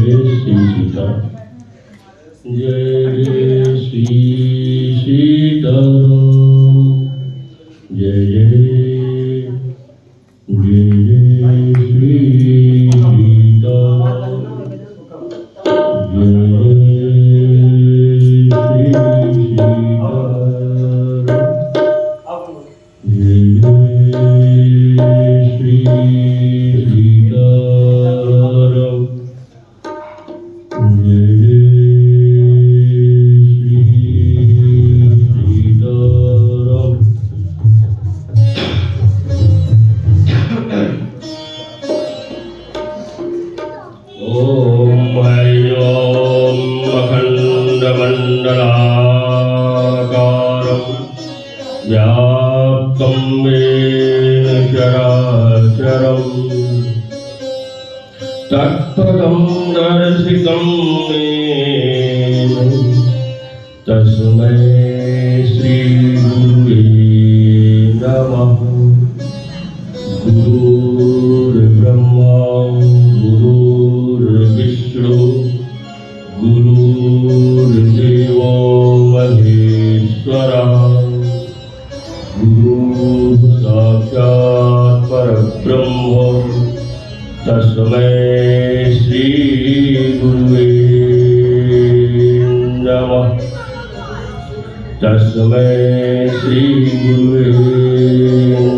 श्री सीता जय श्री सीताराम जय जय श्री सीताराम जय श्री व्याप्तं येन चराचरं तत्पदं दर्शितं येन तस्मै श्रीगुरुवे नमः। गुरुर्ब्रह्मा गुरुर्विष्णु गुरुर्देवो महेश्वरः गुरु साक्षात् परब्रह्म तस्मै श्री गुरुवे नमः। तस्मै श्री गुरुवे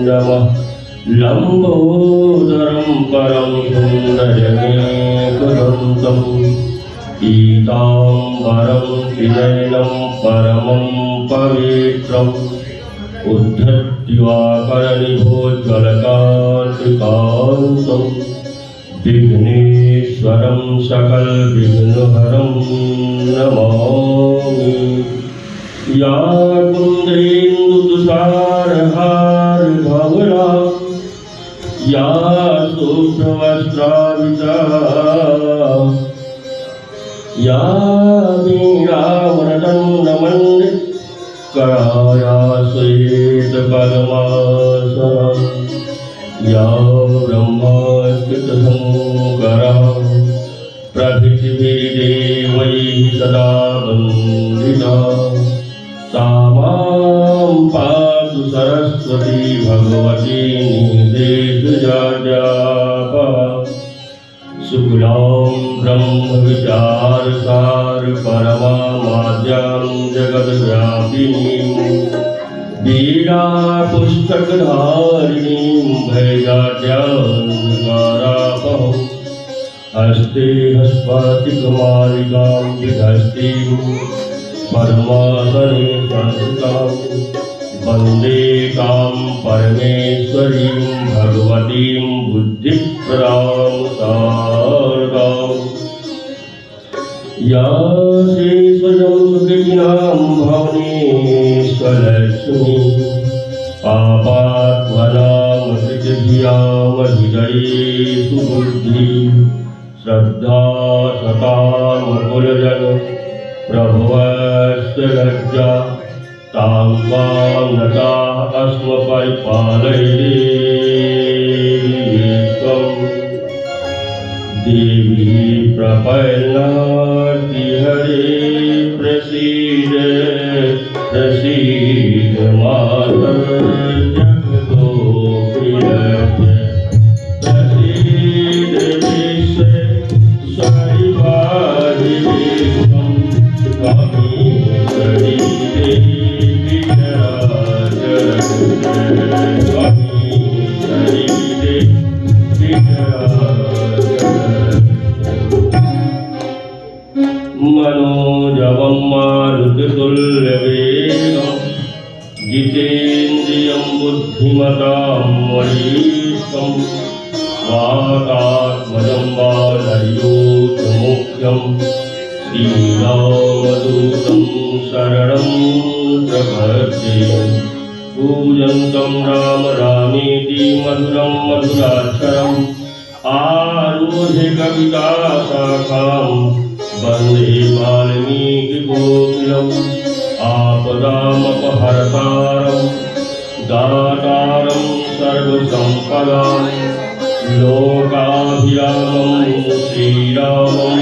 नमः। लंबोदरं परम सुंदरमेकदन्तं पीताम्बरं त्रिनयनं परमं पवित्रम् उद्धत्याकरनिभोज्ज्वलकान्तिकान्तं विघ्नेश्वरं सकलविघ्नहरं नमामि। या कुन्देन्दुतुषारहारधवला या शुभ्रवस्त्रावृता या वीणावरदण्डमण्डितकराया श्वेतपद्मासना या ब्रह्माच्युतशङ्करा प्रभृतिभिर्देवैः सदा वन्दिता सा मां पातु सरस्वती भगवती निर्देशजाड्यापा। शुक्लां ब्रह्मविचारसार परमामाद्यां जगद्व्यापिनीं वीणापुस्तकधारिणीं भयजाड्यान्धकारापहं हस्ते हस्पातिकमालिकां विधस्तीं पद्मासने संस्थितां वन्दे तां परमेश्वरीं भगवतीं बुद्धिप्रदां शारदाम्। या शेषजं सुकृतिनां भुवनेश्वरलक्ष्मी पापात्मनामकृतधियामभिदये सुबुद्धि श्रद्धा सतामकुलजन प्रभवस्य लज्जा तां त्वां नता अस्म परिपालयेत्त्वम्। देवी प्रपन्नाति हरे प्रसीद प्रसीद मातः जगदोऽखिलस्य प्रसीद विश्व सरिवादिविश्वं स्वामी देवी चराचरं स्वामी देवी मनोजवं मारुततुल्यवेगं जितेन्द्रियं बुद्धिमतां वरिष्ठं वातात्मजं वानरयूथमुख्यं श्रीरामदूतं शरणं प्रपद्ये। पूजन्तं राम रामेति मधुरं मधुराक्षरम् आरुह्य कविताशाखां वन्दे वाल्मीकिकोकिलम्। आपदामपहर्तारं दातारं सर्वसम्पदां लोकाभिरामं श्रीरामं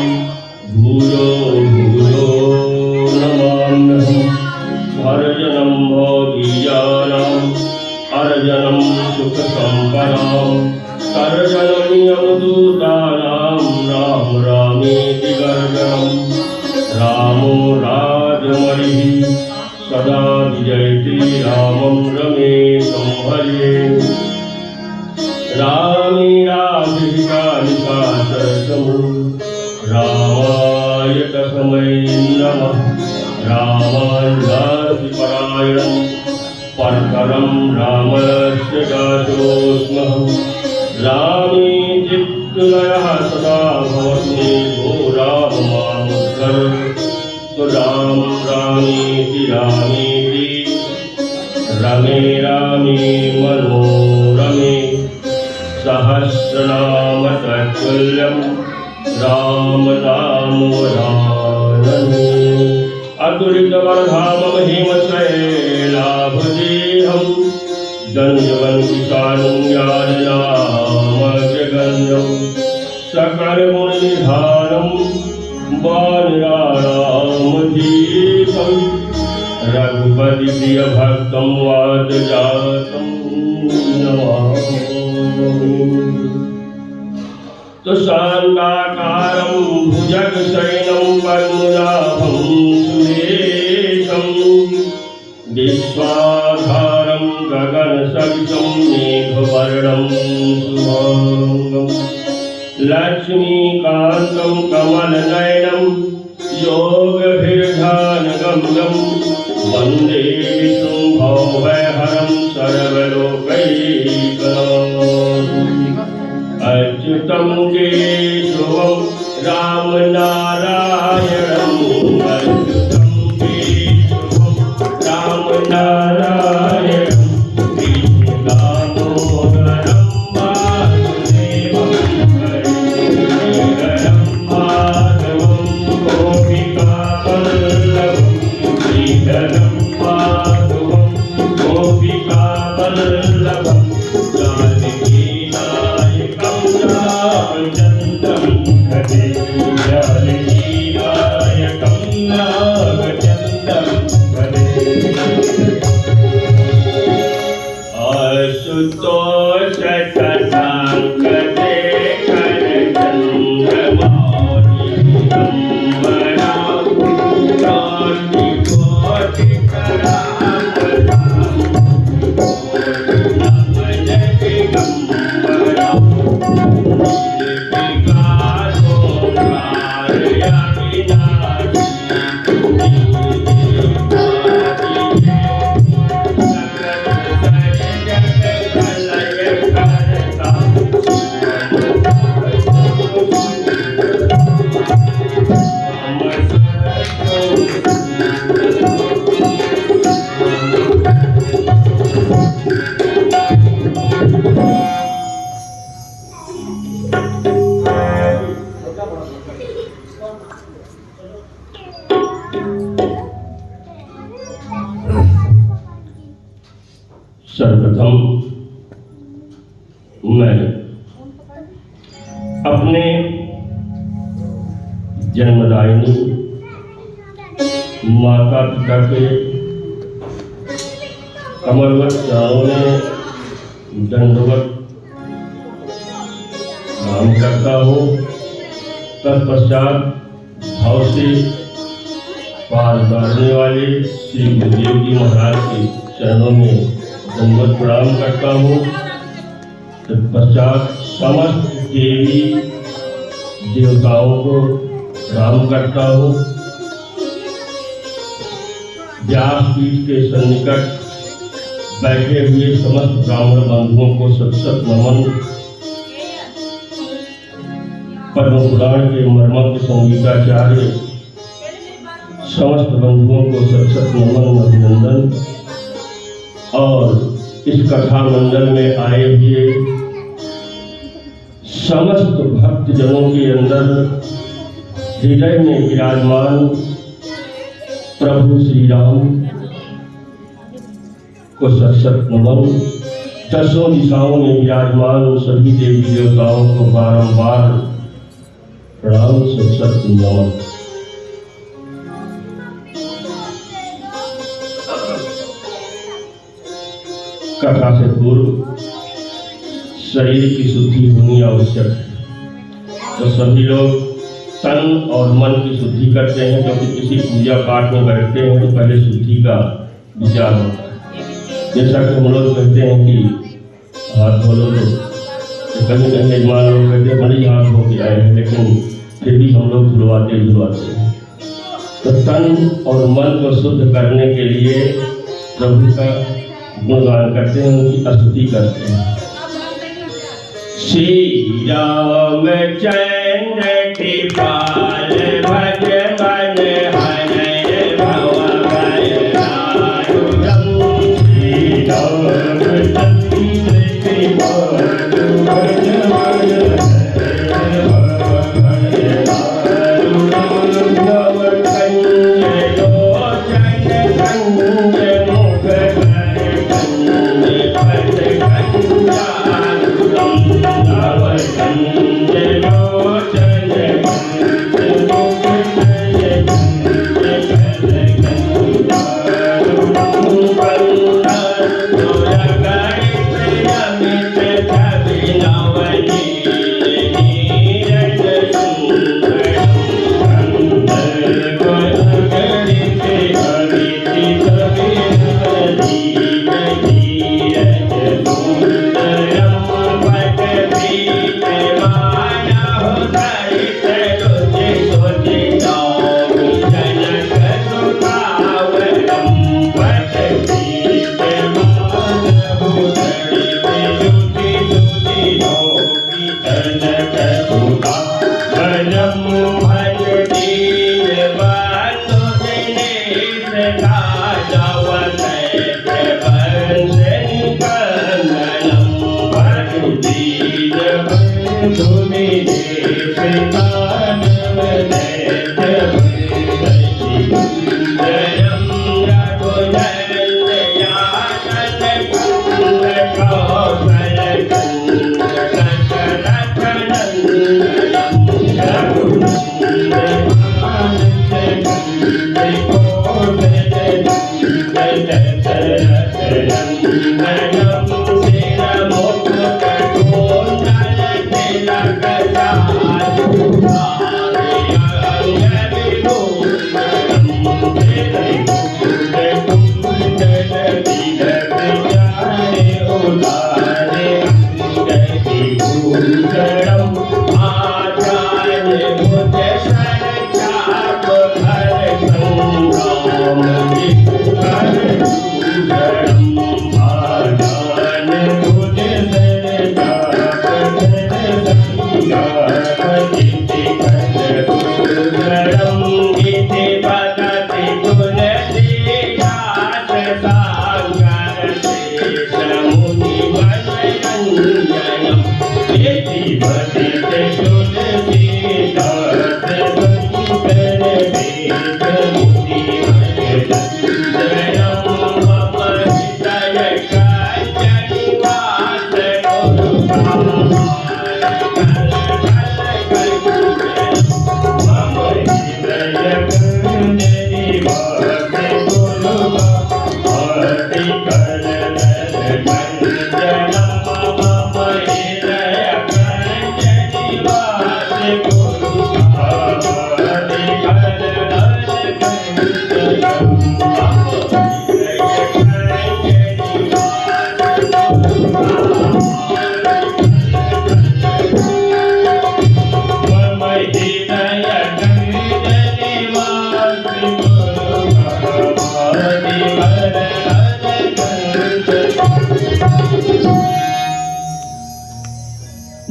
भूयो भूयो नमाम्यहम् अर्जनं भोगीयानाम् अर्जनं सुखसम्पदाम् अर्जनं यमदूतानां राम रामेति गर्जनम् रामो राजमणिः सदा विजयति रामं रमेशं भजे रामे राधिकानिकाशरसमु रामाय तस्मै नमः रामानुजातिपरायणं परतरं रामस्य दासोऽस्मः रामे चित्तलयः सदा भवतु मे भो राम मामुद्धर तो राम रामेति रामेति रमे रामे मनोरमे सहस्रनाम तत्तुल्यं राम नाम वरानने अतुलितवरधामं हेमशैलाभदेहं दण्डवन्दितानं ज्ञाननामग्रगण्यं सकलगुणनिधानं वानराणामधीशं रघुपति प्रियभक्तं वातजातं नमामि तो शान्ताकारं भुजगशयनं पद्मनाभं सुरेशं विश्वाधारं गगनसदृशं मेघवर्णं शुभांगं लक्ष्मीकान्तं कमलनयनं योगभिर्ध्यानगम्यं वन्दे विष्णुं भवभयहरं सर्वलोकैकनाथं अच्युतं केशवं रामनारायणं अच्युतं केशवं रामनारायणं कृष्णदामोदरं वासुदेवं हरिहरं माधवं गोपिकावल्लभं श्रीधरं माधवं गोपिकावल्लभं जानकीनायकं रामचन्द्रं भजे जानकीनायकं रामचन्द्रं भजे आशुतोष शशाङ्कशेखर चन्द्रमौलि अम्बरा सर्वप्रथम मैं अपने जन्मदायिनी माता पिता के कमलवत चरणों में दंडवत प्रणाम करता हूँ। तत्पश्चात भाव से पार उतारने वाले श्री गुरुदेव जी महाराज के चरणों में दंडवत प्रणाम करता हूँ। तत्पश्चात समस्त देवी देवताओं को प्रणाम करता हूँ। व्यासपीठ के सन्निकट बैठे हुए समस्त ब्राह्मण बंधुओं को सत नमन। पद्म पुराण के मर्मज्ञ संगीताचार्य समस्त बंधुओं को सत नमन अभिनंदन। और इस कथा मंडल में आए हुए समस्त भक्त जनों के अंदर हृदय में विराजमान प्रभु श्री राम को सत नमन। दसों दिशाओं में विराजमान सभी देवी देवताओं को बारंबार प्रणाम सत नमन। कथा से पूर्व शरीर की शुद्धि होनी आवश्यक है। तो सभी लोग तन और मन की शुद्धि करते हैं, क्योंकि किसी पूजा पाठ में बैठते हैं तो पहले शुद्धि का विचार होता है। जैसा कि हम लोग कहते हैं कि हाथ धो लो, तो कहीं कहीं यजमान लोग कहते हैं बड़ी हाथ धो के आए हैं, लेकिन फिर भी हम लोग धुलवाते हैं। तो तन और मन को शुद्ध करने के लिए प्रभु का गुणगान करते हैं, उनकी स्तुति करते हैं। श्री राम चंद्र कृपाल भज मन हरय भव भय दारुणम्। श्री राम चंद्र कृपाल भज मन हरय भव भय दारुणम्। नव कंज लोचन कंज मुख कर कंज पद कंजारुणम्।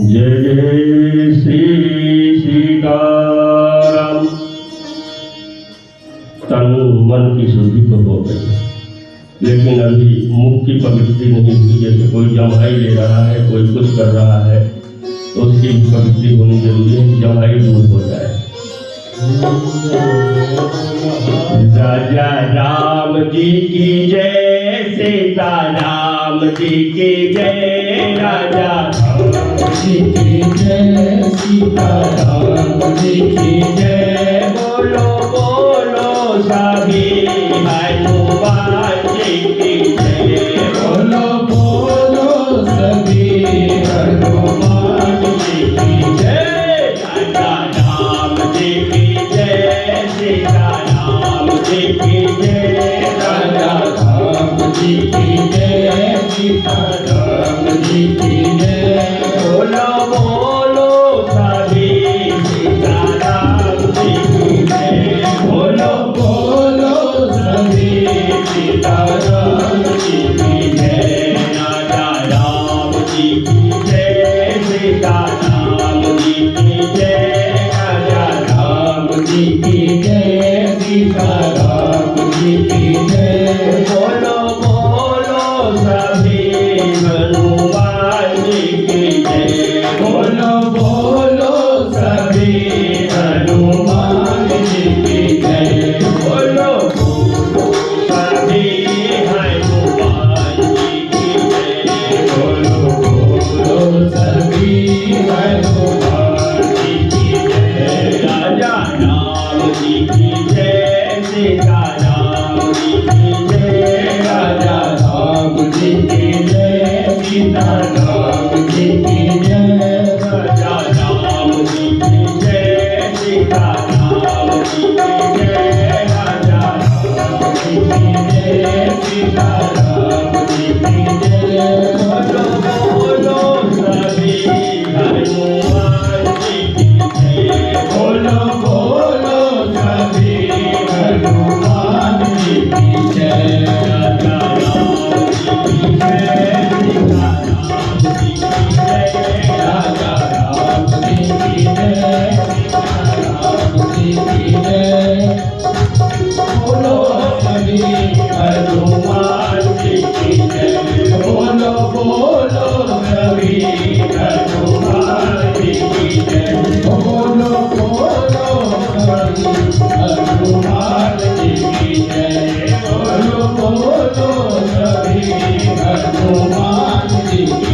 जय जय श्री सीताराम। तन मन की शुद्धि तो हो गई, लेकिन अभी मुख की पवित्री नहीं हुई। जैसे कोई जमाई ले रहा है, कोई कुछ कर रहा है, तो उसकी पवित्री होनी जरूरी है कि जमाई दूर हो जाए। राजा राम जी की जय, सीता राम जी की जय। राजा जी की जय, सीताराम जी की जय। बोलो बोलो सभी हनुमान जी की जय। बोलो बोलो सभी हनुमान जी की जय। राजा राम जी की जय, सीता राम जी की जय। राजा राम जी की जय, सीताराम जी की जय। बोलो बोलो सभी सीताराम जी की जय। बोलो बोलो सभी सीताराम जी की जय। राजा राम जी की जय, सीता राम जी की जय। राजा राम जी की जय, सीताराम जी की जय। बोलो बोलो सभी हनुमान जी की जय। बोलो बोलो सभी हनुमान जी की जय। बोलो बोलो सभी हनुमान जी की जय। बोलो बोलो सभी हनुमान जी की जय। राजा राम जी की जय, सीता राम जी की जय। राजा राम जी की जय, सीताराम जी की जय। राजा राम जी की जय, सीता राम जी की जय। राजा राम जी की जय, सीताराम जी की जय। बोलो बोलो सभी हनुमान जी की जय। बोलो बोलो सभी हनुमान जी की जय। राजा राम जी की जय, सीता राम जी की जय। राजा राम जी की जय, सीताराम जी की जय। बोलो सभी हनुमान जी की जय। बोलो बोलो सभी हनुमान जी की जय। बोलो बोलो सभी हनुमान जी की जय। बोलो बोलो सभी हनुमान जी की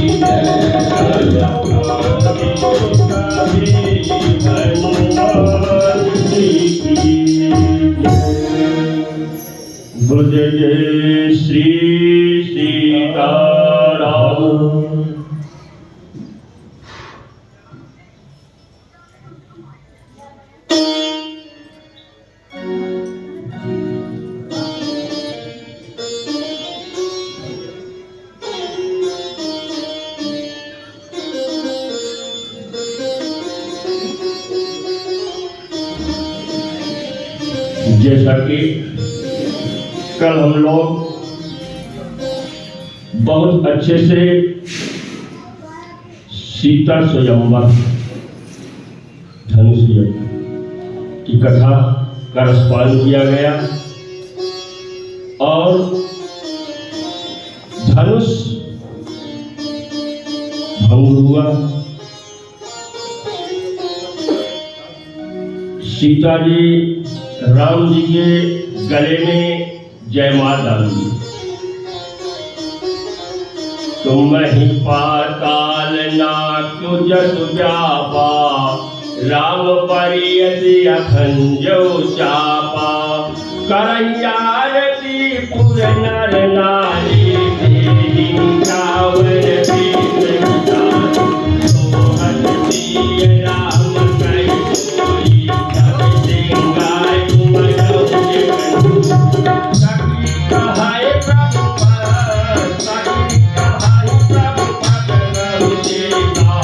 बुझ जय श्री सीताराम। जैसा कि कल हम लोग बहुत अच्छे से सीता स्वयंवर धनुष यज्ञ की कथा का रसपान किया गया और धनुष भंग हुआ। सीता जी राम जी के गले में जयमाल डाल दी। तुम ही पाताल नाथ जस व्यापा, राम परियति अखंजो चापा। करैयारती पुर नर नारी, देहि कावर पीत विचार। सोहत दिय राम कई कोई, तब सिंगार मरौ जीवन। सखी कहाय प्रभु पद, सखी कहाय प्रभु पद, रघु सीता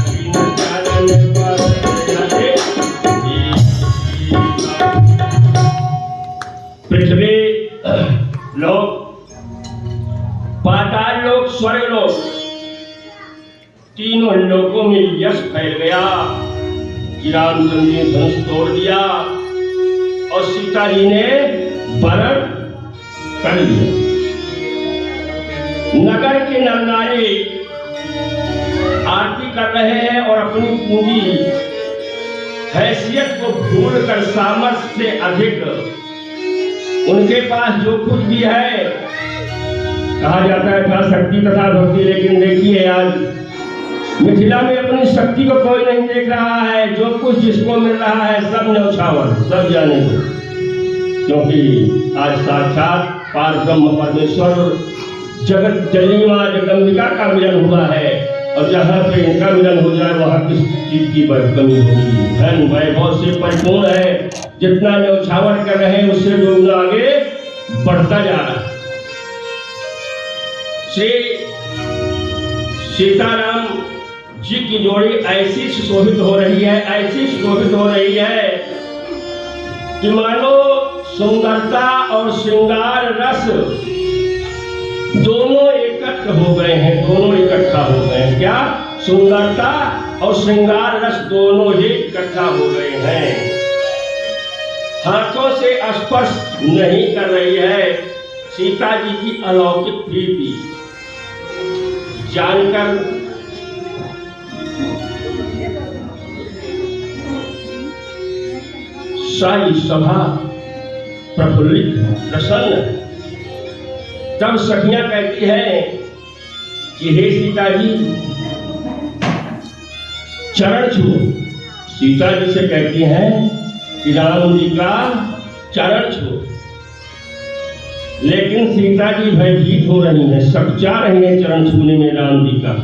बिन चरण पर जते। पृथ्वी लोक, पाताल लोक, स्वर्ग लोक, तीनों लोकों में यश फैल गया कि रामचंद्र ने धनुष तोड़ दिया और सीता जी ने वरण कर लिया। नगर के नर नारी आरती कर रहे हैं और अपनी पूंजी हैसियत को भूलकर सामर्थ्य से अधिक उनके पास जो कुछ भी है, कहा जाता है था शक्ति तथा भक्ति, लेकिन देखिए आज मिथिला में अपनी शक्ति को कोई नहीं देख रहा है, जो कुछ जिसको मिल रहा है सब न्यौछावर, सब जाने दो। क्योंकि आज साक्षात पार ब्रह्म परमेश्वर जगत जननी मां जगदम्बिका का मिलन हुआ है, और जहाँ पे इनका मिलन हो जाए वहाँ किस चीज की कमी होगी। धन वैभव से परिपूर्ण है, जितना न्यौछावर कर रहे हैं उससे लोग आगे बढ़ता जा रहा है। श्री सीताराम जी की जोड़ी ऐसी सुशोभित हो रही है, ऐसी सुशोभित हो रही है कि मानो सुंदरता और श्रृंगार रस दोनों एकत्र हो गए हैं, दोनों इकट्ठा हो गए हैं। क्या? सुंदरता और श्रृंगार रस दोनों ही इकट्ठा हो गए हैं। हाथों से स्पर्श नहीं कर रही है। सीता जी की अलौकिक प्रीति जानकर सारी सभा प्रफुल्लित प्रसन्न। तब सखियां कहती है कि हे सीता जी चरण छुओ। सीता जी से कहती हैं कि राम जी का चरण छुओ, लेकिन सीता जी भयभीत हो रही हैं, सकचा रही हैं चरण छूने में राम जी का।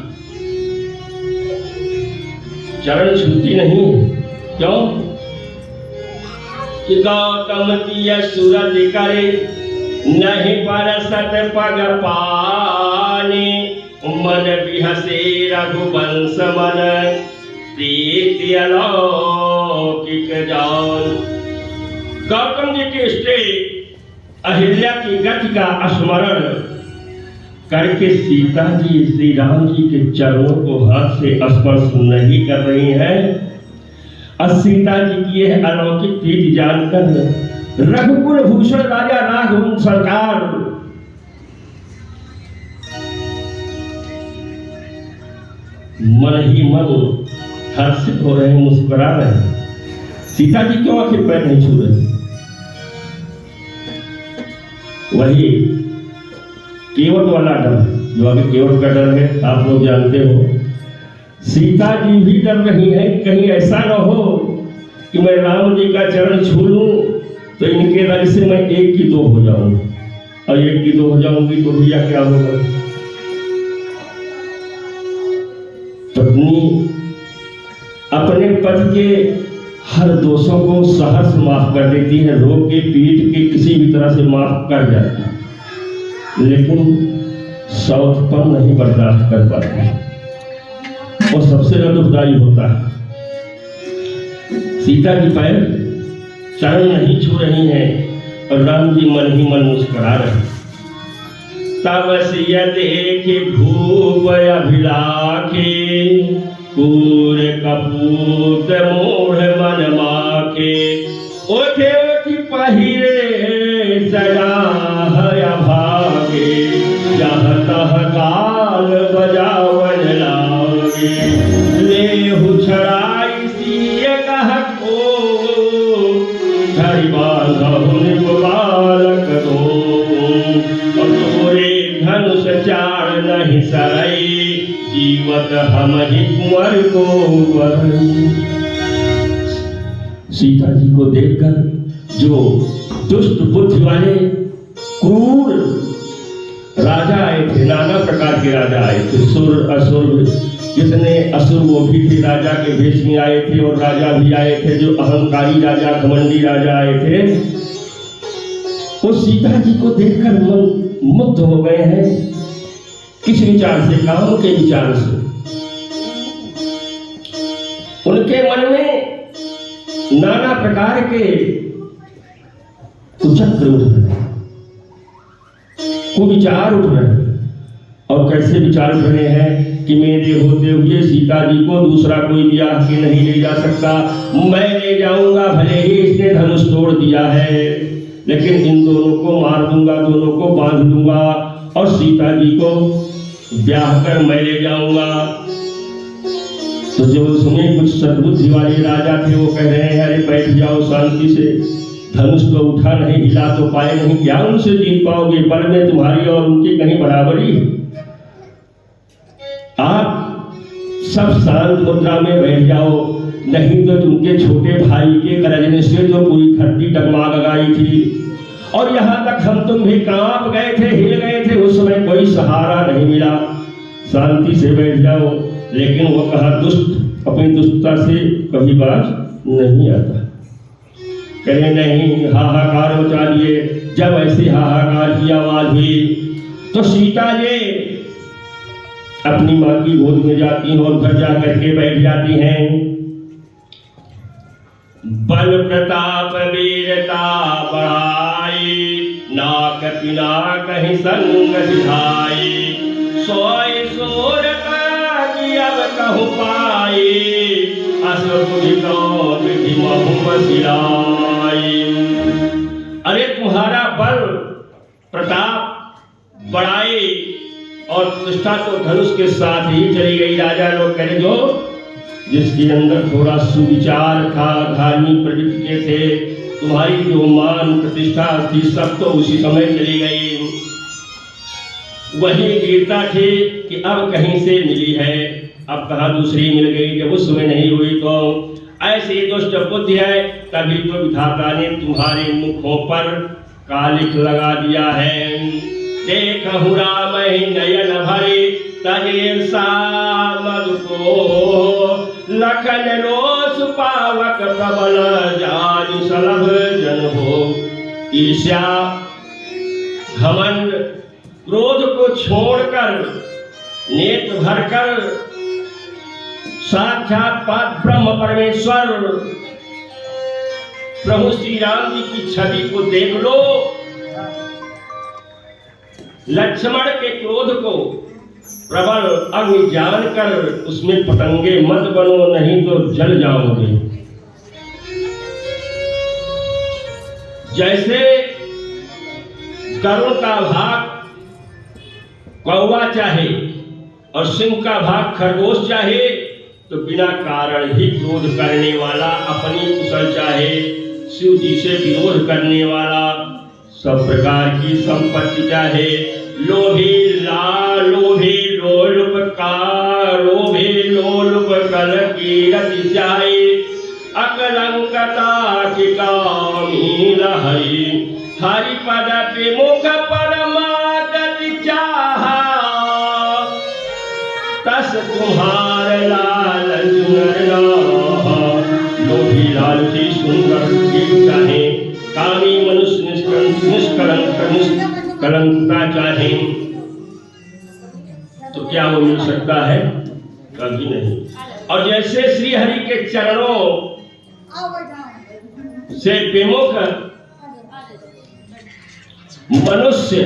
चरण छूती नहीं। क्यों? कि गौतम दिय सूरत करे नहीं परसत पग पाने, मन बिहसे रघुवंश मन प्रीति अलौकिक जान। गौतम जी के स्त्री अहिल्या की गति का स्मरण करके सीता जी श्री राम जी के चरणों को हाथ से स्पर्श नहीं कर रही हैं। और सीता जी की यह अलौकिक प्रीति जानकर रघुकुल भूषण राजा राघव सरकार मन ही मन हर्षित हो रहे हैं, मुस्कुरा रहे हैं। सीता जी क्यों आखिर पैर नहीं छू रहे? वही केवट वाला डर, जो अभी केवट का डर है, आप लोग जानते हो। सीता जी भी डर रही है, कहीं ऐसा न हो कि मैं राम जी का चरण छू लूं तो इनके रंग से मैं एक की दो हो जाऊं, और एक की दो हो जाऊंगी तो भैया क्या होगा। पत्नी अपने पति के हर दोषों को सहर्ष माफ कर देती है, रोक के पीट के किसी भी तरह से माफ कर जाती है, लेकिन सौतपन नहीं बर्दाश्त कर पाती, और सबसे ज्यादा दुखदाई होता है। सीता जी पैर चरण नहीं छू रही हैं और राम जी मन ही मन मुस्कुरा रहे। तब सिय देखे भूप अभिलाखे, कूर कपूत मूढ़ मन माके, ओठे ओठी पहिरे सजा है भागे, जहाँ तह काल बजावन लागे, लेहु छड़ाई सिय कह को, धरि बांधहुन बालक दो, तोरे धनुष चार नहीं सरई, जीवत हम ही कुंवर को वरई। सीता जी को देखकर जो दुष्ट बुद्धि वाले क्रूर राजा आए थे, नाना प्रकार के राजा आए थे, सुर असुर, जितने असुर वो भी थे, राजा के भेष में आए थे, और राजा भी आए थे, जो अहंकारी राजा घमंडी राजा आए थे, वो सीता जी को देखकर मन मुग्ध हो गए हैं। किस विचार से? काम के विचार से। उनके मन में नाना प्रकार के कुचक्र उठ रहे, कुविचार उठ रहे हैं। और कैसे विचार उठ रहे हैं कि मेरे होते हुए सीता जी को दूसरा कोई ब्याह के नहीं ले जा सकता, मैं ले जाऊंगा, भले ही इसने धनुष तोड़ दिया है, लेकिन इन दोनों को मार दूंगा, दोनों को बांध दूंगा, और सीता जी को ब्याह कर मैं ले जाऊंगा। तो जो उसमें कुछ सद्बुद्धि वाले राजा थे वो कह रहे हैं, अरे बैठ जाओ शांति से, धनुष तो उठा नहीं, हिला तो पाए नहीं, क्या उनसे जीत पाओगे? बल में तुम्हारी और उनकी कहीं बराबरी है। आप सब शांत मुद्रा में बैठ जाओ, नहीं तो तुमके छोटे भाई के गरजने से तो पूरी धरती डगमगा गई थी और यहाँ तक हम तुम भी कांप गए थे, हिल गए थे। उस समय कोई सहारा नहीं मिला। शांति से बैठ जाओ। लेकिन वो कहा दुष्ट अपनी दुष्टता से कभी बात नहीं आता। कहे नहीं, हाहाकार मचा दिए। जब ऐसी हाहाकार की आवाज हुई तो सीता जी अपनी माँ की गोद में जाती हैं और घर जा करके बैठ जाती हैं। बल प्रताप वीरता बढ़ाई, नाक पिना कहीं संग सिधाई, सोई सूरता की अब कहूँ पाई, असुर विधि महु सिलाई। अरे तुम्हारा बल प्रताप बढ़ाई और प्रतिष्ठा तो धनुष के साथ ही चली गई। राजा लोग कह जो जिसके अंदर थोड़ा सुविचार था, धार्मिक प्रवृत्ति के थे, तुम्हारी जो मान प्रतिष्ठा थी सब तो उसी समय चली गई। वही वीरता थी कि अब कहीं से मिली है, अब कहाँ दूसरी मिल गई। जब उस समय नहीं हुई तो ऐसी दुष्ट बुद्धि है, तभी तो विधाता ने तुम्हारे मुखों पर कालिक लगा दिया है। देखहु राम नयन भरे तजे सामद को, लखन रोष पावक प्रबल जान सलभ जन हो। ईर्ष्या घमंड क्रोध को छोड़कर नेत्र भरकर साक्षात ब्रह्म परमेश्वर प्रभु श्री राम जी की छवि को देख लो। लक्ष्मण के क्रोध को प्रबल अग्नि जानकर उसमें पतंगे मत बनो, नहीं तो जल जाओगे। जैसे गरुड़ का भाग कौवा चाहे और सिंह का भाग खरगोश चाहे, तो बिना कारण ही क्रोध करने वाला अपनी कुशल चाहे, शिव जी से विरोध करने वाला सब प्रकार की संपत्ति चाहे, लोभी लोलुप का लोभी लोलुप कल की रति चाहे, अकलंकता की कामी लहरी, हरि पद विमुख परमागति चाहा, तस तुम्हार लाल लोभी लालची सुंदर चाहे, कामी मनुष्य निष्कलंकता चाहे, तो क्या वो मिल सकता है? कभी नहीं। और जैसे श्री हरि के चरणों से विमुख मनुष्य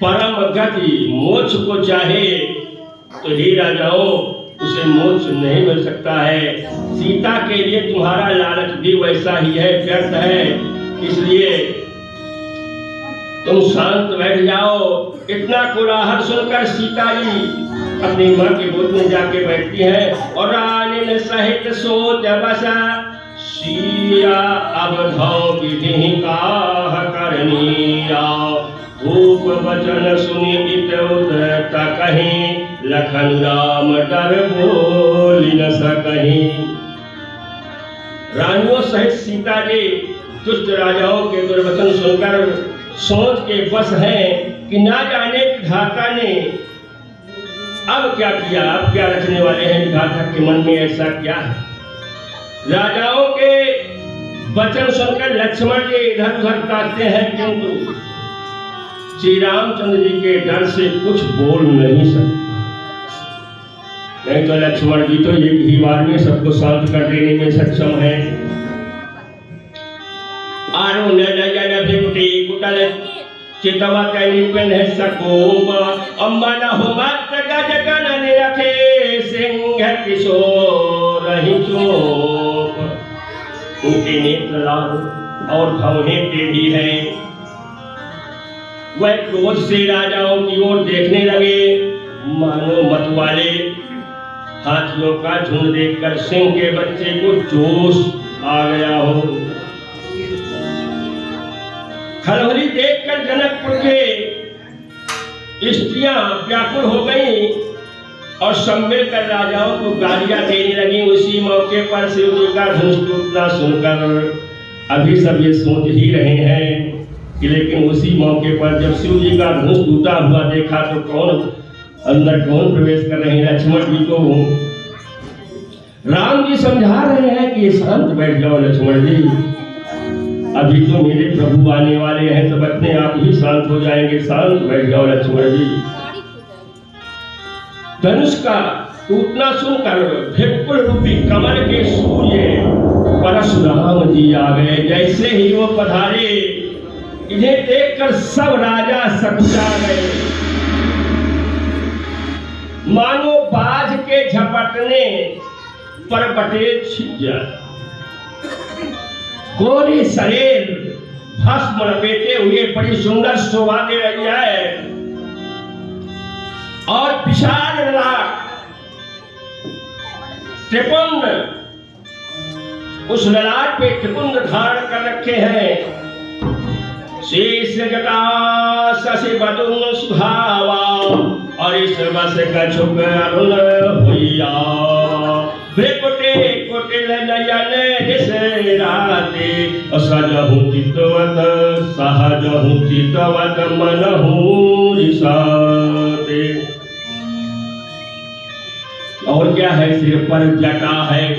परम गति मोक्ष को चाहे, तो हे राजाओं उसे मोक्ष नहीं मिल सकता है। सीता के लिए तुम्हारा लालच भी वैसा ही है, व्यर्थ है। इसलिए तुम शांत बैठ जाओ। इतना कोलाहल सुनकर सीता जी अपनी माँ की गोद में जाके बैठती है और रानी ने सहित सोच बसा, सिया अब धौ विधि का करनिया, धूप वचन सुनि इतउत कहीं, लखन राम डर बोली न सकहीं। रानियों सहित सीता जी दुष्ट राजाओं के दुर्वचन सुनकर सोच के बस हैं कि ना जाने विधाता ने अब क्या किया, अब क्या रचने वाले हैं। विधाता के मन में ऐसा क्या है? राजाओं के वचन सुनकर लक्ष्मण जी इधर उधर ताकते हैं, किंतु श्री रामचंद्र जी के डर से कुछ बोल नहीं सकते। नहीं तो लक्ष्मण जी तो एक ही बार में सबको शांत कर देने में सक्षम है। आरुण नयन भिकुटी कुटल चितवत निपिन सकोप, अम्बन हुमत गज गणन रखे, सिंह किशोर ही चोप। उनके नेत्र लाल और भवें टेढ़ी हैं। वह क्रोध से राजाओं की ओर देखने लगे, मानो मतवाले हाथियों का झुंड देखकर सिंह के बच्चे को जोश आ गया हो। खलबली देखकर जनकपुर के स्त्रियां व्याकुल हो गई और सब मिलकर राजाओं को गालियां देने लगी। उसी मौके पर शिव जी का धनुष टूटना सुनकर अभी सब ये सोच ही रहे हैं कि लेकिन उसी मौके पर जब शिव जी का धनुष टूटा हुआ देखा तो अंदर कौन प्रवेश कर रहे हैं? लक्ष्मण जी को राम जी समझा रहे हैं कि शांत बैठ जाओ लक्ष्मण जी, अभी तो मेरे प्रभु आने वाले हैं, सब अपने आप ही शांत हो जाएंगे, शांत बैठ जाओ लक्ष्मण जी। धनुष का टूटना सुनकर भेकुल रूपी कमल के सूर्य परशुराम जी आ गए। जैसे ही वो पधारे, इन्हें देखकर सब राजा सकुचा गए, मानो बाज के झपटने पर बटे छिप जाए। गोरी शरीर भस्म लपेटे हुए बड़ी सुंदर शोभा दे रही है और विशाल ललाट त्रिपुंड, उस ललाट पे त्रिपुंड धारण कर रखे हैं। शेष जटा शशि बदुन सुहावा और इस बस कछुक अरुण हुइया। भ्रिकुटे कुटिल नयन जिसे राते सजहु चितवत सहजहु चितवत मनहु रिसाते। और क्या है? सिर पर जटा है,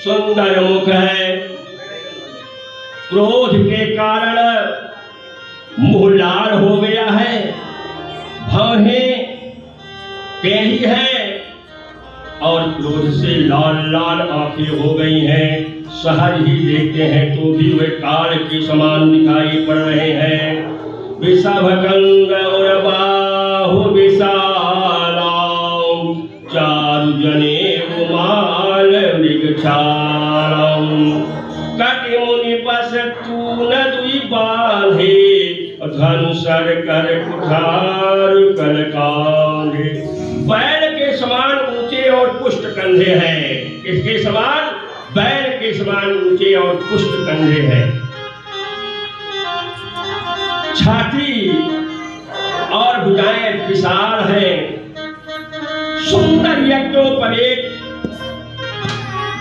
सुंदर मुख है, क्रोध के कारण मुंह लाल हो गया है, भौहें टेढ़ी है और क्रोध से लाल लाल आंखें हो गई हैं। सहज ही देखते हैं तो भी वे काल के समान दिखाई पड़ रहे हैं। विषभकंग और बाहु विशाला चारु जने रुमाल मृगछालम। कटि मुनि बस तून दुई बांधे धनुषर कर कुठार कर कांधे। बैल के समान ऊंचे और पुष्ट कंधे हैं। इसके समान बैल के समान ऊंचे और पुष्ट कंधे हैं। छाती और भुजाएं विशाल हैं। सुंदर यज्ञोपवीत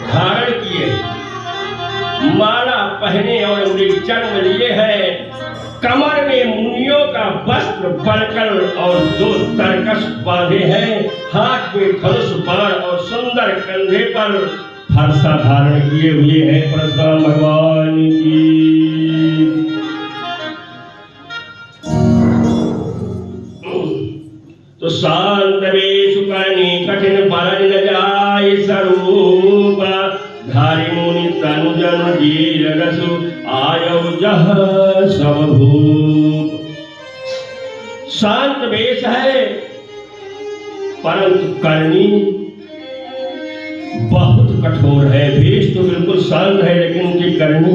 धारण किए, माला पहने और मृगचर्म लिए हैं। कमर में मुनियों का वस्त्र बनकर और दो तरकश बांधे हैं। हाथ में धनुष बाण और सुंदर कंधे पर फरसा धारण किए हुए हैं। परशुराम भगवान की। तो शांत वेश करनी कठिन बरन न जाय स्वरूप। धारी मुनि तनु जन धीर रसु आयव जह सब भूप। शांत वेश है परंतु करनी बहुत कठोर है। वेश तो बिल्कुल शांत है लेकिन उनकी करनी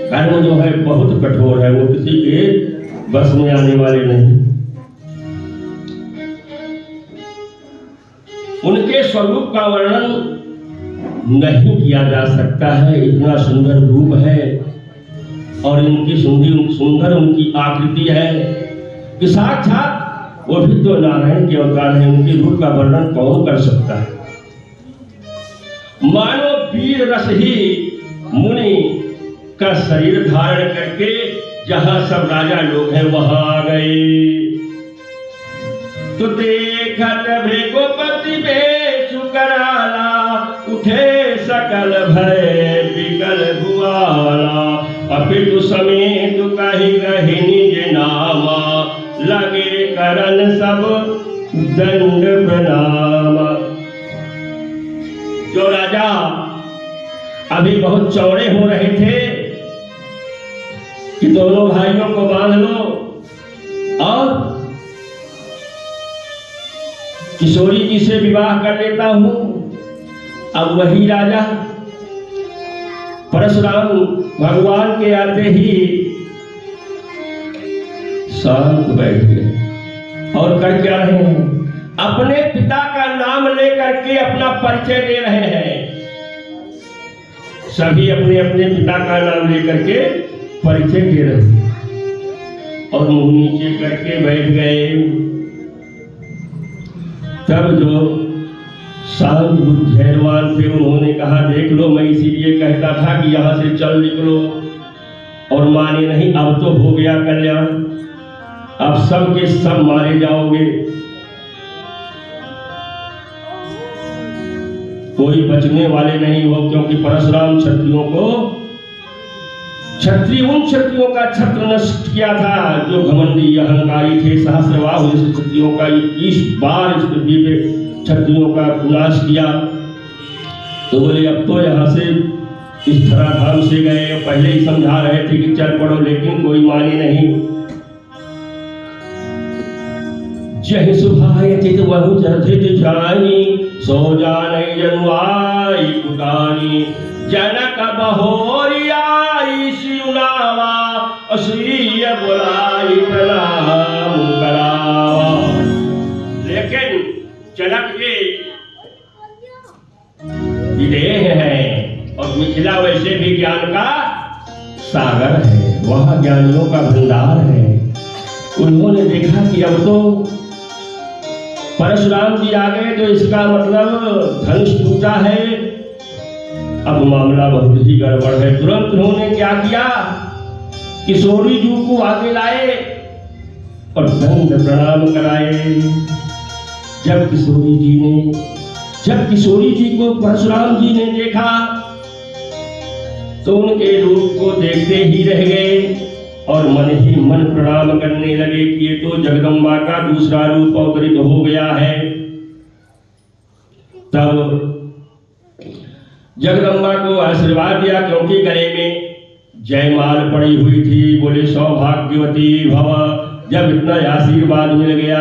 कर्म जो है बहुत कठोर है। वो किसी के बस में आने वाले नहीं। उनके स्वरूप का वर्णन नहीं किया जा सकता है। इतना सुंदर रूप है और इनकी सुंदर उनकी आकृति है कि साक्षात वो भी तो नारायण के अवतार है। उनके रूप का वर्णन कौन कर सकता है? मानो वीर रस ही मुनि का शरीर धारण करके जहां सब राजा लोग हैं वहां आ गए। तो देखत भृगुपति बेशु कराला उठे सकल भय विकल भुआला। अपितु समेत कहि रहि निज नामा लगे करन सब दंड प्रणाम। जो राजा अभी बहुत चौड़े हो रहे थे कि दोनों भाइयों को बांध लो और किशोरी जी से विवाह कर लेता हूं, अब वही राजा परशुराम भगवान के आते ही शांत बैठ गए और कर क्या रहे हैं? अपने पिता का नाम लेकर के अपना परिचय दे रहे हैं। सभी अपने अपने पिता का नाम लेकर के परिचय दे रहे हैं और मुंह नीचे करके बैठ गए। तब जो शांत बुद्ध धैर्यवान थे। उन्होंने कहा देख लो, मैं इसीलिए कहता था कि यहाँ से चल निकलो, और माने नहीं। अब तो हो गया कल्याण, अब सब के सब मारे जाओगे, कोई बचने वाले नहीं हो, क्योंकि परशुराम क्षत्रियों को उन क्षत्रियों का छत्र नष्ट किया था जो घमंडी अहंकारी थे। सहस्रबाहु जैसे क्षत्रियों का 21 बार इस पृथ्वी पे क्षत्रियों का विनाश किया। तो बोले अब तो यहाँ से इस धराधाम से गए, पहले ही समझा रहे थे कि चल पड़ो, लेकिन कोई माने नहीं। जय सुभाय चित वहु चरथित जानी, सो जानै जनुआई पुतानी। जनक बहोरियाई सियुनावा, अश्रीय बोलाई प्रणाम करावा। लेकिन जनक जी विदेह है, और मिथिला वैसे भी ज्ञान का सागर है, वहाँ ज्ञानियों का भंडार है। उन्होंने देखा कि अब तो परशुराम जी आ गए, तो इसका मतलब धनुष टूटा है, अब मामला बहुत ही गड़बड़ है। तुरंत उन्होंने क्या किया, किशोरी जी को आगे लाए और दंड प्रणाम कराए। जब किशोरी जी को परशुराम जी ने देखा तो उनके रूप को देखते ही रह गए और मन ही मन प्रणाम करने लगे कि ये तो जगदम्बा का दूसरा रूप अवतरित हो गया है। तब जगदम्बा को आशीर्वाद दिया, क्योंकि गले में जयमाल पड़ी हुई थी। बोले सौभाग्यवती भव। जब इतना आशीर्वाद मिल गया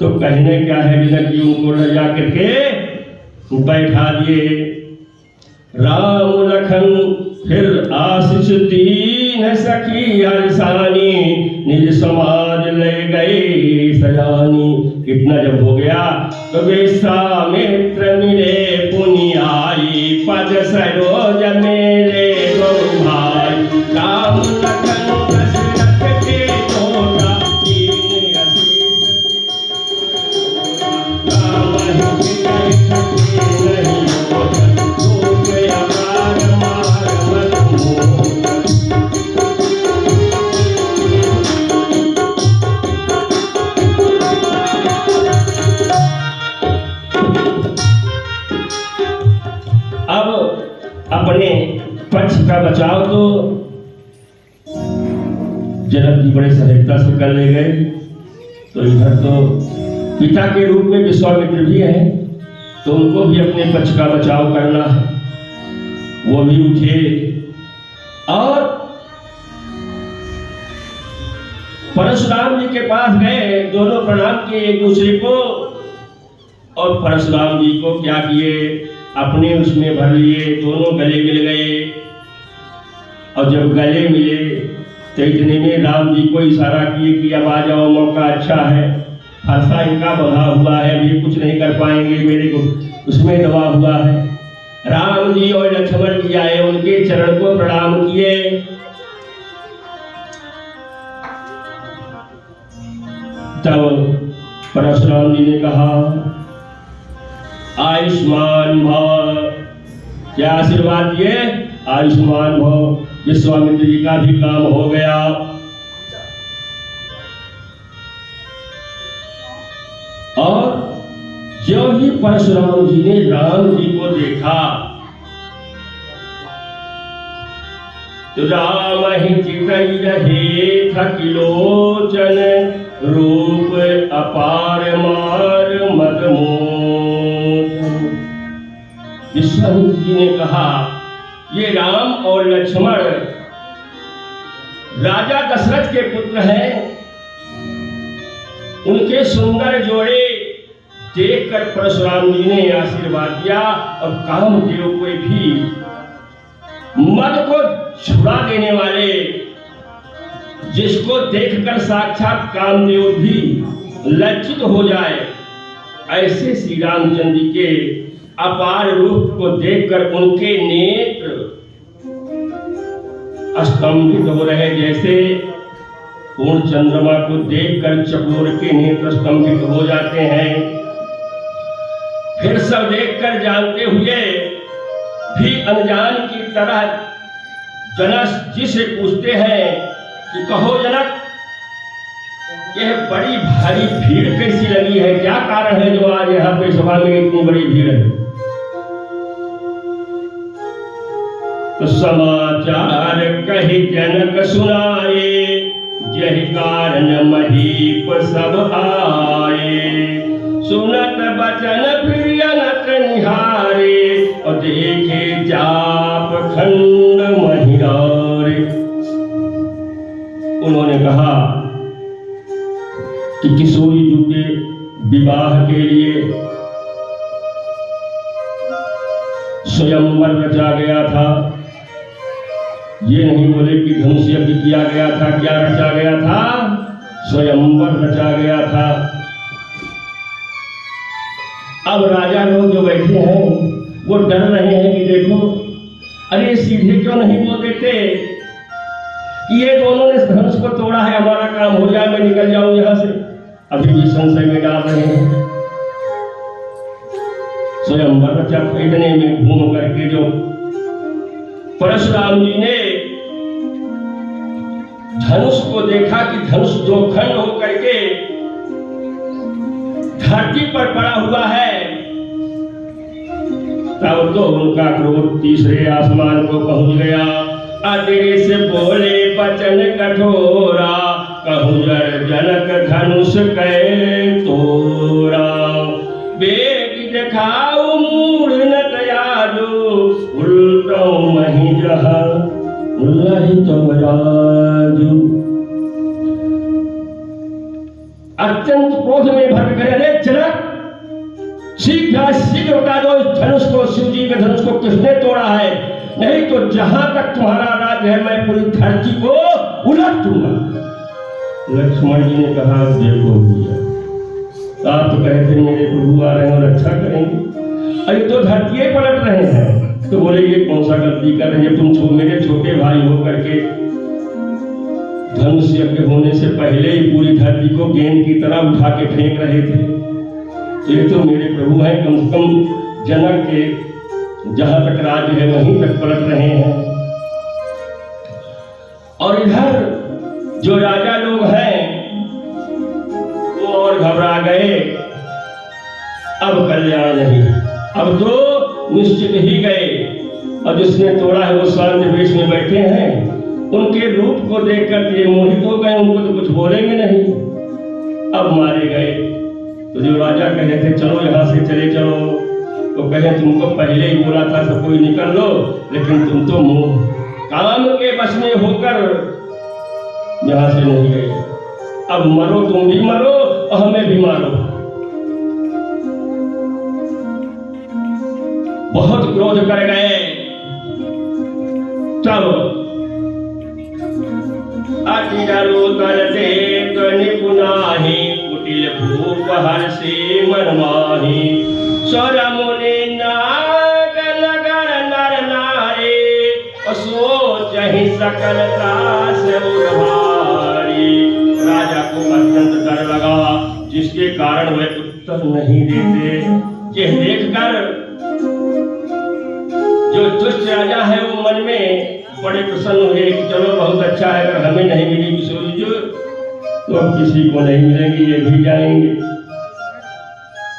तो कहने क्या है, जनक जी उनको ले जा करके बैठा दिए। राम लखन फिर आशीष तीन सखी हरसानी, निज समाज ले गए सजानी। इतना जब हो गया तो विश्वामित्र मिले पुनि आई, पद सरोज मेरे दो भाई। राम लखन दशरथ के तोता, तीन असीस राम ही नहीं होता, रूप अपार मार मत मोह। अब अपने पक्ष का बचाव तो जनक जी बड़े सहजता से कर ले गए। तो इधर तो पिता के रूप में विश्वामित्र भी है, तो उनको भी अपने पक्ष का बचाव करना है। वो भी उठे और परशुराम जी के पास गए। दोनों प्रणाम किए एक दूसरे को, और परशुराम जी को क्या किए, अपने उसमें भर लिए। दोनों गले मिल गए, और जब गले मिले तो इतने में राम जी को इशारा किए कि अब आ जाओ, मौका अच्छा है, फरसा इनका बंधा हुआ है, अभी कुछ नहीं कर पाएंगे, मेरे को उसमें दबा हुआ है। राम जी और लक्ष्मण जी आए, उनके चरण को प्रणाम किए। तब परशुराम जी ने कहा आयुष्मान भव। क्या आशीर्वाद दिए, आयुष्मान भव। विश्वामित्र जी का भी काम हो गया। और जो ही परशुराम जी ने राम जी को देखा तो राम ही चितई रहे थकिलोचन, रूप अपार मार मदमोह। विश्वामित्र जी ने कहा ये राम और लक्ष्मण राजा दशरथ के पुत्र हैं, उनके सुंदर जोड़े देखकर परशुराम जी ने आशीर्वाद दिया। और कामदेव को भी, मद को छुड़ा देने वाले, जिसको देखकर साक्षात कामदेव भी लज्जित हो जाए, ऐसे श्री रामचंद्र जी के अपार रूप को देखकर उनके नेत्र स्तंभित हो रहे, जैसे पूर्ण चंद्रमा को देखकर चकोर के नेत्र स्तंभित हो जाते हैं। फिर सब देखकर जानते हुए भी अनजान की तरह जनक जी से पूछते हैं कि कहो जनक, यह बड़ी भारी भीड़ कैसी लगी है, क्या कारण है जो आज यहाँ पे सभा में इतनी बड़ी भीड़ है? तो समाचार कही जनक सुनाए, यही कारण महीप सब आए। सुनत बचन प्रिय नत निहारे, और देखे जाप खंड महिरारे। उन्होंने कहा कि किशोरी जी के विवाह के लिए स्वयंवर रचा गया था। ये नहीं बोले कि धनुष यज्ञ किया गया था, क्या रचा गया था? स्वयंवर रचा गया था। अब राजा लोग जो बैठे हैं वो डर रहे हैं कि देखो, अरे सीधे क्यों नहीं बोल देते कि ये दोनों ने धनुष को तोड़ा है, हमारा काम हो जाए, मैं निकल जाऊं यहां से। अभी भी संशय में डाल रहे हैं। स्वयंवर रचा इतने में घूम करके जो परशुराम जी ने धनुष को देखा कि धनुष दो खंड होकर के धरती पर पड़ा हुआ है, तब तो उनका क्रोध तीसरे आसमान को पहुंच गया। आदेश बोले बचन कठोरा, कहूँ जनक धनुष कै तोरा। बेग दिखाऊ मूड़ न तयाजो, उल्टो मही जहा उल्लाही तो राजू। अत्यंत क्रोध में भर गए, अरे जनक शीघ्र बता दो, इस धनुष को, शिव जी के धनुष को किसने तोड़ा है? नहीं तो जहां तक तुम्हारा राज है मैं पूरी धरती को उलट दूंगा। लक्ष्मण जी ने कहा, देखो भैया, आप तो कहते हैं मेरे प्रभु आ रहे हैं और अच्छा करेंगे, अरे तो धरती पलट रहे हैं। तो बोले ये कौन सा गलती कर रहे हैं, तुम मेरे छोटे भाई हो करके धनुष यज्ञ होने से पहले ही पूरी धरती को गेंद की तरह उठा के फेंक रहे थे। ये तो मेरे प्रभु हैं, कम से कम जनक के जहां तक राज्य है वहीं तक पलट रहे हैं। और इधर जो राजा लोग हैं वो और घबरा गए। अब कल्याण नहीं, अब तो निश्चित ही गए। और जिसने तोड़ा है वो शांत वेश में बैठे हैं, उनके रूप को देखकर ये मोहित हो गए, उनको तो कुछ बोलेंगे नहीं, अब मारे गए। तो जो राजा कहे थे चलो यहाँ से चले चलो, तो कहे तुमको पहले ही बोला था सब कोई निकल लो, लेकिन तुम तो काम के बस में होकर यहाँ से नहीं गए। अब मरो, तुम भी मरो और हमें भी मारो। बहुत क्रोध कर गए। तब अतिरलो करते तो निपुनाहि, कुटिल भूप हर्षि मन माहि। स्वर मुनि नाग नगर नर नारी, सोचहि सकल त्रास उधारी। राजा को अत्यंत डर लगा, जिसके कारण वह उत्तर नहीं देते। यह देखकर जो दुष्ट राजा है वो मन में बड़े प्रसन्न हुए कि चलो बहुत अच्छा है, अगर हमें नहीं मिली किशोरी जी तो अब किसी को नहीं मिलेंगी, ये भी जाएंगे।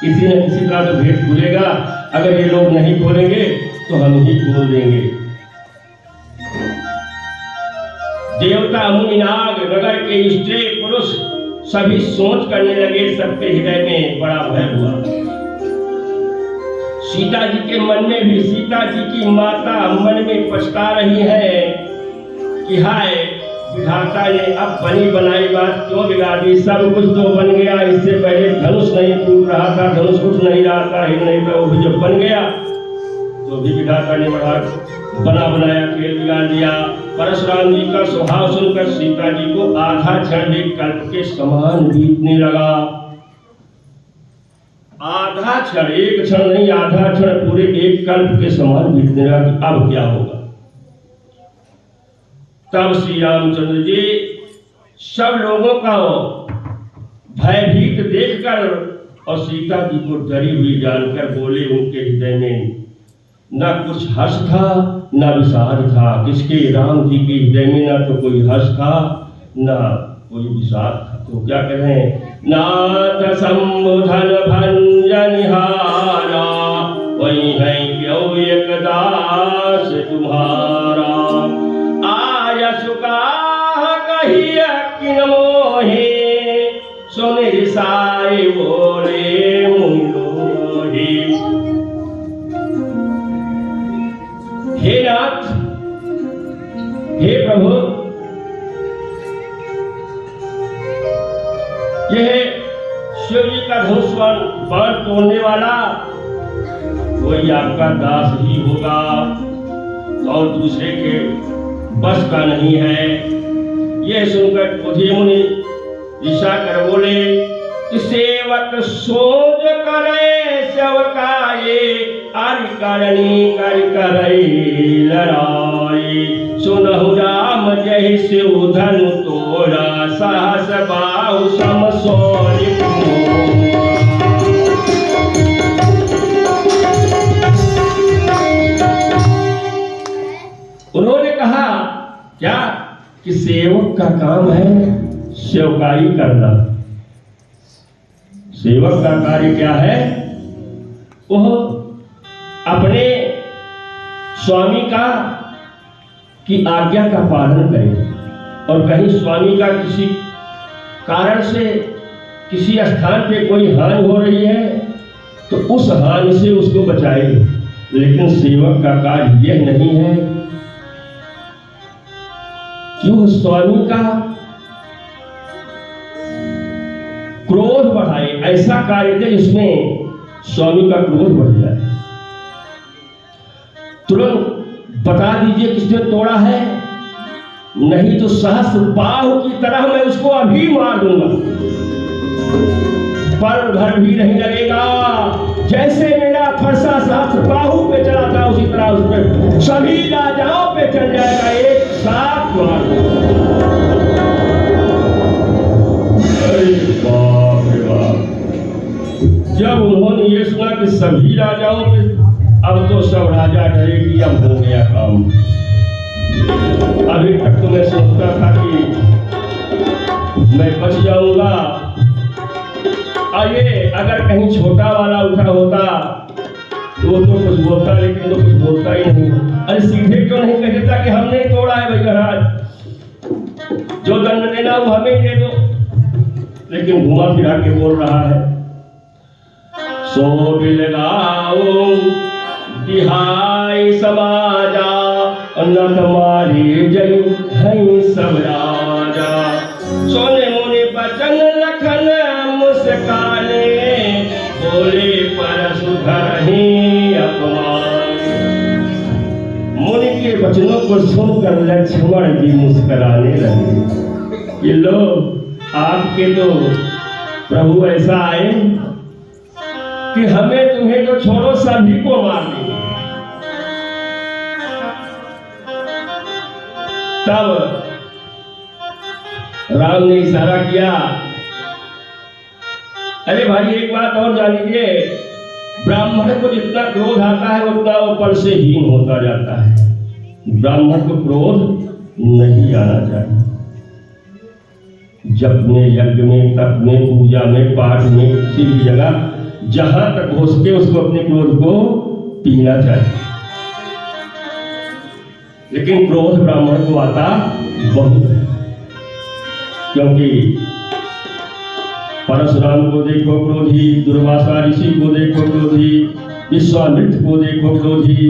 किसी न किसी तरह तो भेद खुलेगा, अगर ये लोग नहीं खोलेंगे तो हम ही खोल देंगे। देवता मुनि नाग नगर के स्त्री पुरुष सभी सोच करने लगे, सबके हृदय में बड़ा भय हुआ। सीता जी के मन में भी, सीता जी की माता मन में पछता रही है कि हाय विधाता ने अब बनी बनाई बात क्यों बिगाड़ दी। सब कुछ तो बन गया, इससे पहले धनुष नहीं टूट रहा था, धनुष कुछ नहीं रहा था, ही नहीं था, वो भी जब बन गया तो भी विधाता ने बना बनाया खेल बिगाड़ दिया। परशुराम जी का स्वभाव सुनकर सीता जी को आधा क्षण भी कल्प के समान बीतने लगा। आधा क्षण, एक क्षण नहीं, आधा क्षण पूरे एक कल्प के समान बीतने लगा कि अब क्या होगा। तब श्री रामचंद्र जी सब लोगों का भयभीत देखकर और सीता जी को डरी हुई जानकर बोले उनके हृदय में न कुछ हर्ष था न विषाद था। किसके? राम जी के हृदय में ना तो कोई हर्ष था न कोई विषाद था। तो क्या कहें? नाथ संबोधन भंजनिहारा वही है क्यों एक दास तुम्हारा। आय सुका कहिया किन मोहे सोने साए बोले मुलोहे। हे नाथ, हे प्रभु, यह शिव जी का धनुष बाण तोड़ने वाला वही आपका दास ही होगा और दूसरे के बस का नहीं है। यह सुनकर क्रोधी मुनि ईशा कर बोले कि सेवक सोच करे सेवकाये आरि करणी कर करे लड़ाई। सुनहु राम जय शिव धनु तोड़ा सहस बाहु सम सोई। उन्होंने कहा क्या कि सेवक का काम है सेवकाई करना। सेवक का कार्य क्या है? वह अपने स्वामी का की आज्ञा का पालन करे और कहीं स्वामी का किसी कारण से किसी स्थान पे कोई हानि हो रही है तो उस हानि से उसको बचाए। लेकिन सेवक का कार्य यह नहीं है कि वह स्वामी का क्रोध बढ़ाए, ऐसा कार्य करे जिसमें स्वामी का क्रोध बढ़ जाए। तुरंत बता दीजिए किसने तोड़ा है, नहीं तो सहस्र बाहु की तरह मैं उसको अभी मार दूंगा, पल भर भी नहीं लगेगा। जैसे मेरा फरसा सहस्र बाहु पे चला था उसी तरह उस पर सभी राजाओं पे चल जाएगा, एक साथ मार दूंगा। जब उन्होंने ये सुना कि सभी राजाओं पे, अब तो सब राजा डरे कि अब हो गया काम। अभी तक तो मैं सोचता था कि मैं बच जाऊंगा, और ये अगर कहीं छोटा वाला उठा होता तो वो तो कुछ बोलता, लेकिन तो कुछ बोलता ही नहीं। अरे सीधे क्यों नहीं कह देता कि हमने तोड़ा है भाई महाराज, जो दंड देना वो हमें दे दो। लेकिन घुमा फिरा के बोल रहा है सो बिलगाओ तिहाई समाजा न तुम्हारी जय है सब राजा। सोने मुनि बचन लखन मुस्काने बोले परसु धरहि अपमान। मुनि के वचनों को सुनकर लक्ष्मण जी मुस्कुराने लगे कि लो आपके तो प्रभु ऐसा आए कि हमें तुम्हें तो छोड़ो सभी को मार देंगे। तब राम ने इशारा किया, अरे भाई एक बात और जान लीजिए, ब्राह्मण को जितना क्रोध आता है उतना वो पल से हीन होता जाता है। ब्राह्मण को क्रोध नहीं आना चाहिए। जप में, यज्ञ में, तप में, पूजा में, पाठ में, किसी भी जगह जहां तक हो सके उसको अपने क्रोध को पीना चाहिए। लेकिन क्रोध ब्राह्मण को आता बहुत है, क्योंकि परशुराम को देखो क्रोधी, दुर्वासा ऋषि को देखो क्रोधी, विश्वामित्र को देखो क्रोधी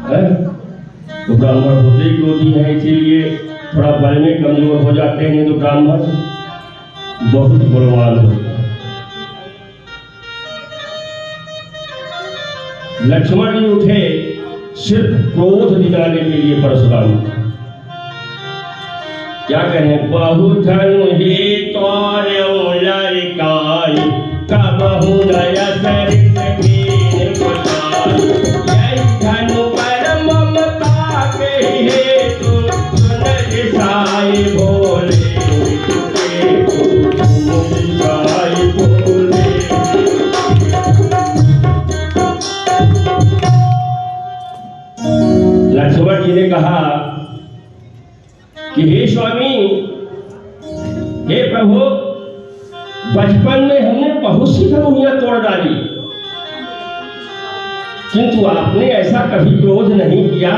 है। तो ब्राह्मण होते ही क्रोधी है, इसीलिए थोड़ा बल में कमजोर हो जाते हैं। तो ब्राह्मण बहुत बलवान होते हैं। लक्ष्मण जी उठे सिर्फ क्रोध दिलाने के लिए परशुराम। क्या कहें? बहु धनु ही तोर्यो लरिकाई कबहु नय सरित कीन कोटाई। यही धनु पर ममता के हेतु सुन साई बोले, साई बोले। जी ने कहा कि हे स्वामी, हे प्रभु, बचपन में हमने बहुत सी धनुहियां तोड़ डाली, किंतु आपने ऐसा कभी क्रोध नहीं किया,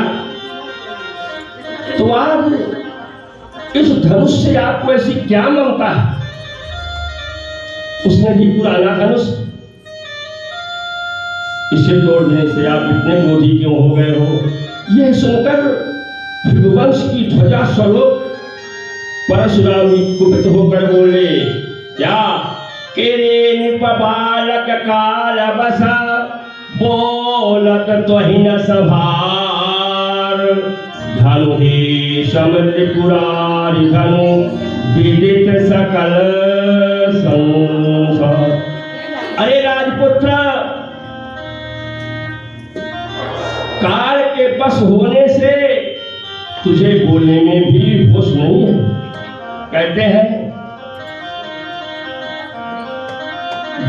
तो आज इस धनुष से आपको ऐसी क्या ममता है? उसने भी पुराना धनुष, इसे तोड़ने से आप इतने क्रोधी क्यों हो गए हो? यह सुनकर भृगुवंश की ध्वजा स्वरूप परशुराम जी कुपित होकर बोले, क्या केरे निप बालक काल बसा, बोलत तो ही न सभार, धनु ही समुद्र पुरारी धनु, विदित सकल संसार। अरे राजपुत्र, काल के बस होने से तुझे बोलने में भी होश नहीं है। कहते हैं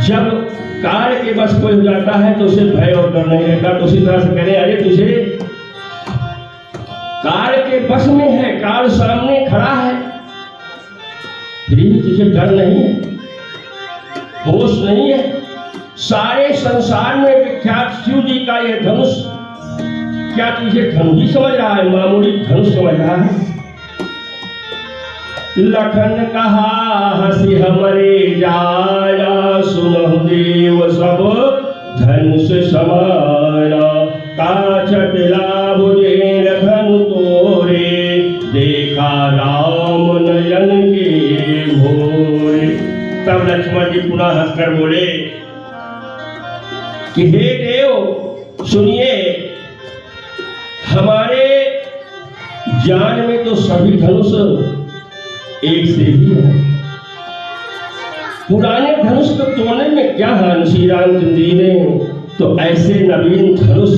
जब काल के बस कोई हो जाता है तो उसे भय और डर नहीं रहता, तो उसी तरह से कह रहे, अरे तुझे काल के बस में है, काल सामने खड़ा है, फिर भी तुझे डर नहीं है, होश नहीं है। सारे संसार में विख्यात शिव जी का यह धनुष, क्या तुझे धनुष ही समझ रहा है? मामूली धनुष समझ रहा है? लखन कहा हंसी हमरे जाया, सुनहु देव सब धनुष समाया, काछत लाभ देन धनु तोरे, देखा राम नयन के भोरे। तब लक्ष्मण जी पुनः हंसकर बोले कि हे देव, सुनिए, हमारे ज्ञान में तो सभी धनुष एक से ही है। पुराने धनुष को तोड़ने में क्या हानि? श्री रामचंद्र जी ने तो ऐसे नवीन धनुष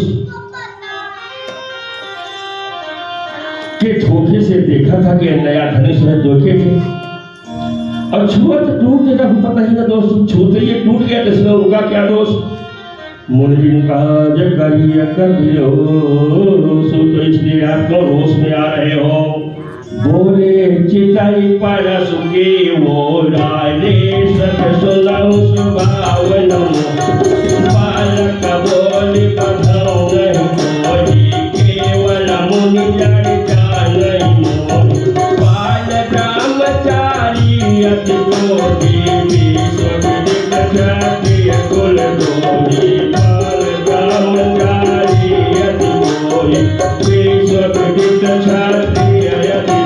के धोखे से देखा था कि नया धनुष है, धोखे थे, और छुआ तो टूट गया, पता ही ना दोस्त, छूते ही टूट गया, तो इसमें उनका क्या दोष? मुनि ने कहा जगरिया करियो, तो इसलिए आप तो रोष में आ रहे हो। बोले चिताई पर सुखे वो राले, सत सुनाओ सुभावन, बालक बोले बधाओ नहीं कोई, केवल मुनि चर्चा नहीं मोहि, बाल ब्रह्मचारी अति कोटि, विश्व विदित क्षत्रिय कुल धोरी, बाल ब्रह्मचारी अति कोटि, विश्व विदित क्षत्रिय अति।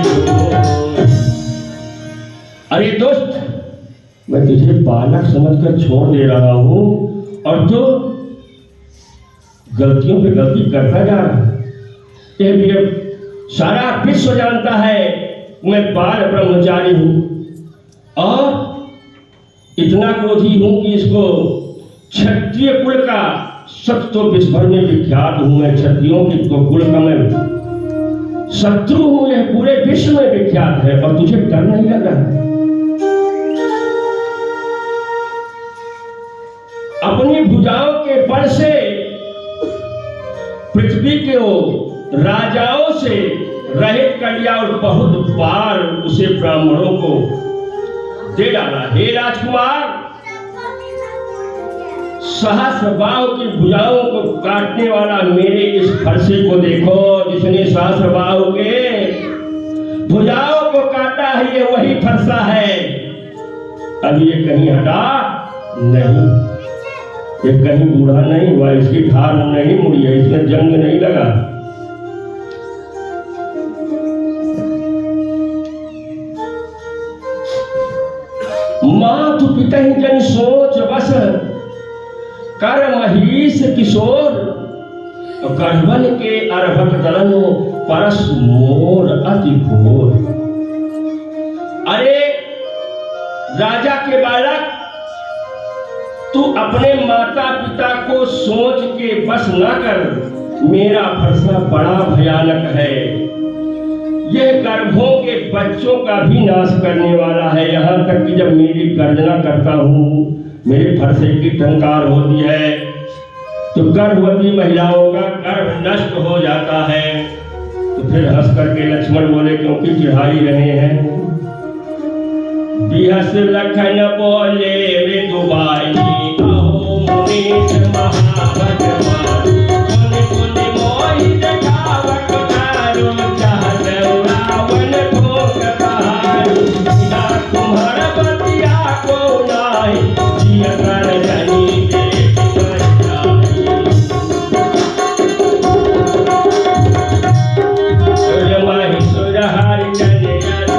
अरे दोस्त, मैं तुझे बालक समझकर छोड़ दे रहा हूं, और तो गलतियों पे गलती करता जा रहा है। ये भी अब सारा विश्व जानता है मैं बाल ब्रह्मचारी हूं, और इतना क्रोधी हूं कि इसको क्षत्रिय कुल का, सच तो विश्व भर में विख्यात हूं मैं, क्षत्रियों की तो कुल का मैं शत्रु हूं, यह पूरे विश्व में विख्यात है, और तुझे डर नहीं लग रहा है? अपनी भुजाओं के बल से पृथ्वी के राजाओं से रहित कर लिया, और बहुत बार उसे ब्राह्मणों को दे डाला। हे राजकुमार, सहस्रबाहु की भुजाओं को काटने वाला मेरे इस फरसे को देखो, जिसने सहस्रबाहु के भुजाओं को काटा है, ये वही फरसा है। अब ये कहीं हटा नहीं, ये कहीं बूढ़ा नहीं हुआ, इसकी ढाल नहीं मुड़ी है, इसमें जंग नहीं लगा। मातु पिता जन सोच बस, कर महिष किशोर, गढ़वन के अर्भक दलन, परस मोर अति घोर। अरे राजा के बालक, तू अपने माता पिता को सोच के बस ना कर, मेरा फरसा बड़ा भयानक है, यह गर्भों के बच्चों का भी नाश करने वाला है। यहाँ तक कि जब मेरी गर्जना करता हूँ, मेरे फरसे की टंकार होती है, तो गर्भवती महिलाओं का गर्भ नष्ट हो जाता है। तो फिर हंस करके लक्ष्मण बोले क्योंकि चिढ़ा ही रहे हैं। बिहस लखन बोले मृदुबाई अहो मुनीश महाभगवान पुन पुन मोहि देखावत तारो चाहत रावण भोग बहारू बिना तुम्हार बतिया को नाही जिय कर जनी देख बचाई माहि सुरहारि जन जन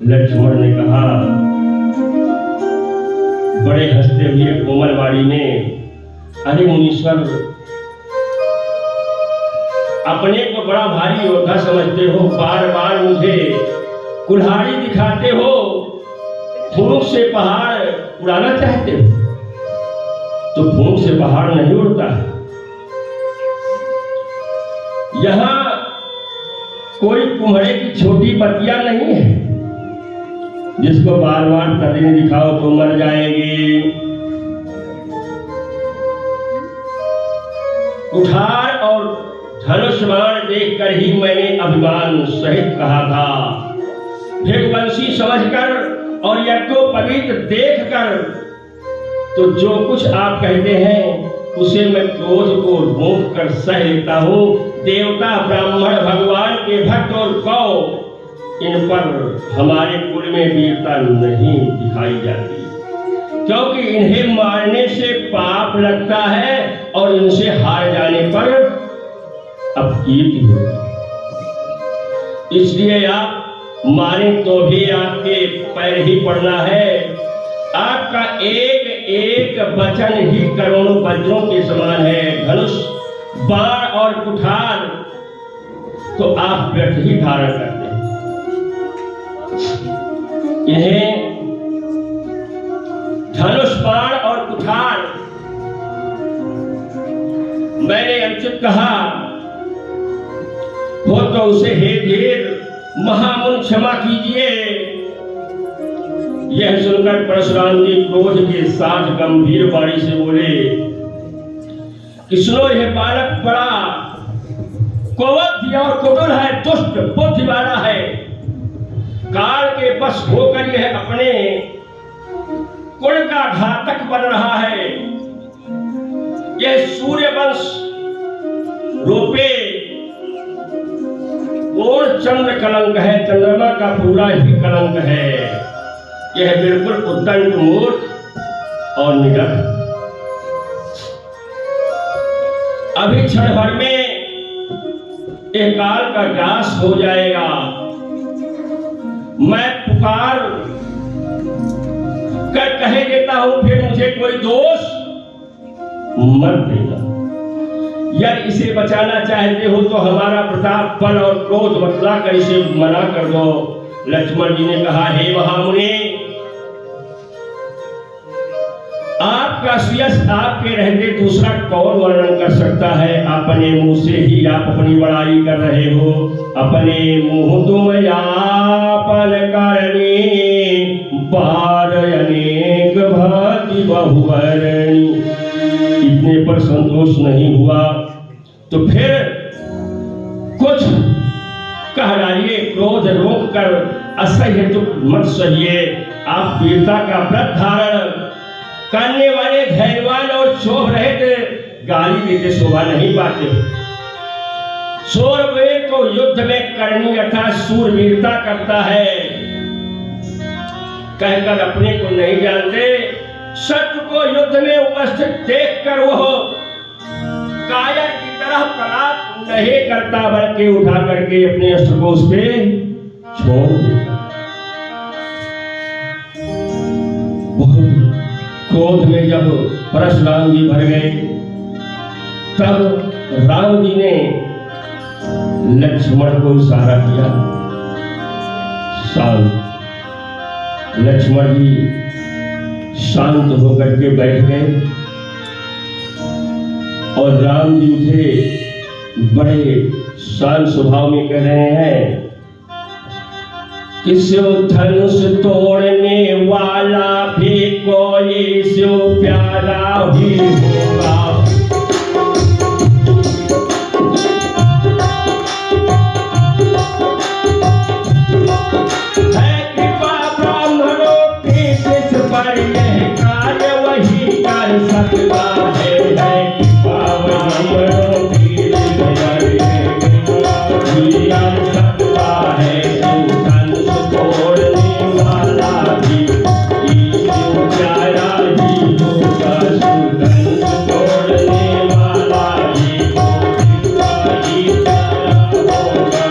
लक्ष्मण ने कहा बड़े हंसते हुए कोमल वाणी में, अरे मुनीश्वर, अपने को बड़ा भारी योद्धा समझते हो, बार बार मुझे कुल्हाड़ी दिखाते हो, फूंक से पहाड़ उड़ाना चाहते हो, तो फूंक से पहाड़ नहीं उड़ता है। यहाँ कोई कुम्हड़े की छोटी बतिया नहीं है जिसको बार बार तर्जनी दिखाओ तो मर जाएगी। कुठार और धनुष बाण देखकर ही मैंने अभिमान सहित कहा था, भेगवंशी समझकर और यज्ञोपवीत देखकर तो जो कुछ आप कहते हैं उसे मैं क्रोध को रोक कर सह लेता हूँ। देवता, ब्राह्मण, भगवान के भक्त और गौ, इन पर हमारे कुल में वीरता नहीं दिखाई जाती, क्योंकि इन्हें मारने से पाप लगता है और इनसे हार जाने पर अपकीर्ति होती। इसलिए आप मारें तो भी आपके पैर ही पड़ना है। आपका एक एक वचन ही करोड़ों वज्रों के समान है। धनुष, बाण और कुठार तो आप व्यर्थ ही धारण करते हैं। इन्हें धनुष, बाण और कुठार मैंने अनुचित कहा हो तो उसे हे धीर महामुन क्षमा कीजिए। यह सुनकर परशुराम जी क्रोध के साथ गंभीर वाणी से बोले कि सुनो, यह बालक बड़ा कोवध्य और कुटिल है, दुष्ट बुद्धि वाला है। काल के बस होकर यह अपने कुल का घातक बन रहा है। यह सूर्य वंश रूपे पूर्ण चंद्र कलंक है, चंद्रमा का पूरा ही कलंक है। यह बिल्कुल उद्दंड, मूर्ख और निडर। अभी क्षण भर में एक काल का ग्रास हो जाएगा। मैं पुकार कर कह देता हूं, फिर मुझे कोई दोष मत देना। यदि इसे बचाना चाहते हो तो हमारा प्रताप, बल और क्रोध बतला कर इसे मना कर दो। लक्ष्मण जी ने कहा, हे महामुनि, आपका यश आपके रहते दूसरा कौन वर्णन कर सकता है। अपने मुंह से ही आप अपनी बड़ाई कर रहे हो। अपने मुंह तुम यापन करनी, बार अनेक भांति बहुवरणी। इतने पर संतोष नहीं हुआ तो फिर कुछ कह डालिए। क्रोध रोक कर असह्य दुख मत सहिए। आप वीरता का व्रत धारण करने वाले धैर्यवान और शोभ रहित गाली देते शोभा नहीं पाते। शूरवीर को युद्ध में करनी अर्थात शूरवीरता करता है कहकर अपने को नहीं जानते। शत्रु को युद्ध में उपस्थित देखकर वह कायर की तरह पलायन नहीं करता, बल्कि उठा करके अपने अस्त्र को उस पे छोड़ देता। बहुत क्रोध में जब परशुराम जी भर गए तब राम जी ने लक्ष्मण को इशारा किया, शांत। लक्ष्मण जी शांत होकर के बैठ गए और राम जी उठे, बड़े शांत स्वभाव में कह रहे हैं कि शिव धनुष तोड़ने वाला भी कोई शिव प्यारा ही होगा। है कृपा ब्राह्मणों की जिस पर यह कार्य वही कर सकता है। कृपा ब्राह्मणों की जिस पर यह कार्य कर सकता है। तोड़ने वाला भी शिव प्यारा ही होगा। धनुष तोड़ने वाला भी ही प्यारा होगा।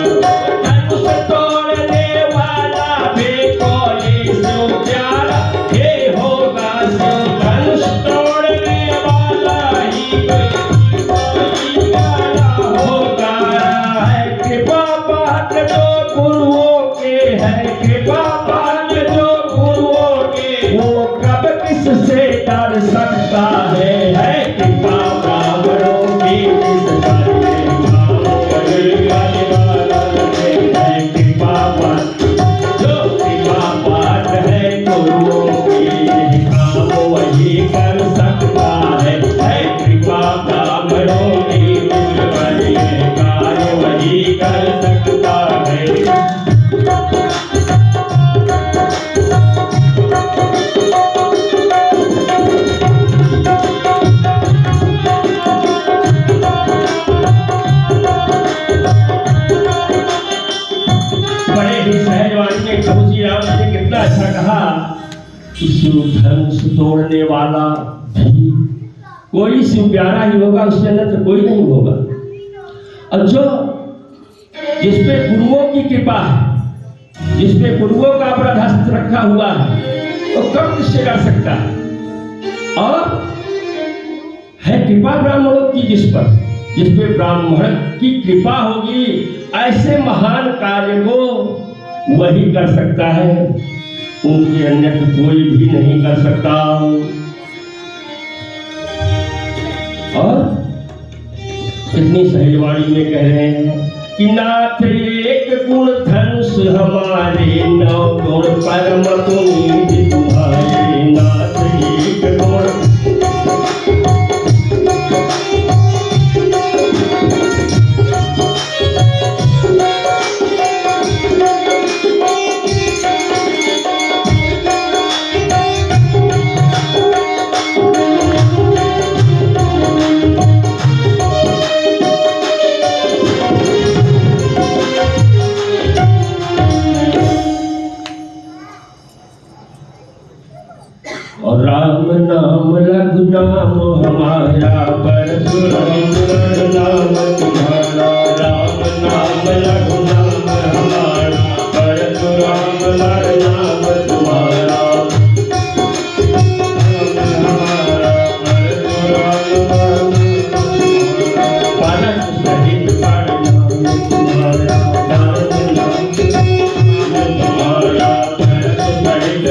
धनुष तोड़ने वाला भी कोई शिव प्यारा ही होगा। धनुष तोड़ने वाला ही कोई प्यारा होगा। है कृपा पाठ जो गुरुओं के है, कृपा पाठ जो गुरुओं के, वो कब किससे डर सकता है। कृपा ब्राह्मणों की जिस पर है। कृपा पाठ जो कृपा पाठ है गुरुओं की, काम वही कर सकता है। कृपा ब्राह्मणों की जिस पर कार्य वही कर सकता है। बड़े ही सहजवाणी में तुलसी राम जी ने कितना अच्छा कहा कि शिव धनुष तोड़ने वाला भी कोई शिव प्यारा ही होगा, उससे अन्यत्र कोई नहीं होगा। और जो जिस पे गुरुओं की कृपा है, जिस पे गुरुओं का अपराध हस्त रखा हुआ है, तो कब किससे डर सकता है। और है कृपा ब्राह्मणों की जिस पे ब्राह्मण की कृपा होगी, ऐसे महान कार्य को वही कर सकता है, उनके अन्यत्र कोई भी नहीं कर सकता। और कितनी सहजवाणी में कह रहे हैं कि नाथ एक गुण धनुष हमारे, नौ गुण परम पुनीत तुम्हारे। नाथ एक गुण और राम नाम लघु नाम हमारा, परशुराम नाम तुम्हारा। राम नाम लघु नाम हमारा, परशुराम नाम तुम्हारा। परस सहित प्रणाम तुम्हारा, नाम नाम तुम्हारा। परस सहित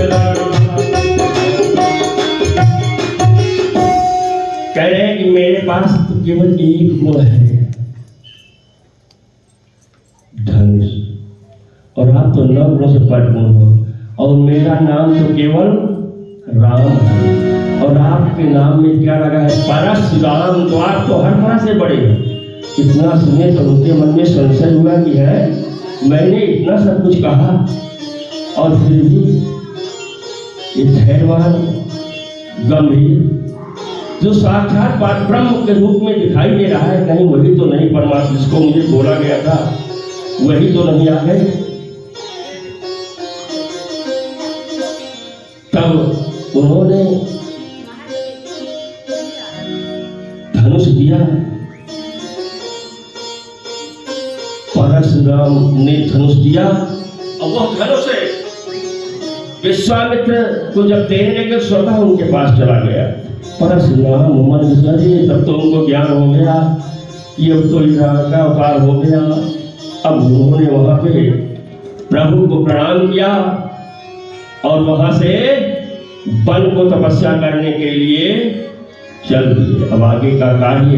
कह रहे हैं कि मेरे पास तो केवल एक गुण है, धनुष, और आप तो 9 गुणों से परिपूर्ण हो। और मेरा नाम तो केवल राम है, और आपके नाम में क्या लगा है, परशुराम। तो आप तो हर तरह से बड़े हैं। इतना सुने तो उनके मन में संशय हुआ कि है मैंने इतना सब कुछ कहा और फिर भी ये धैर्यवान गंभीर जो साक्षात ब्रह्म के रूप में दिखाई दे रहा है, कहीं वही तो नहीं परमात्मा जिसको मुझे बोला गया था, वही तो नहीं आ गए। तब उन्होंने धनुष दिया, परशुराम ने धनुष दिया, और वो धनुष विश्वामित्र को जब देने लगे स्वतः उनके पास चला गया। परशुराम मन विचारे, तब तो उनको ज्ञान हो गया कि अब तो इधर का अवतार हो गया। अब उन्होंने वहां पे प्रभु को प्रणाम किया और वहां से वन को तपस्या करने के लिए चल दिए। अब आगे का कार्य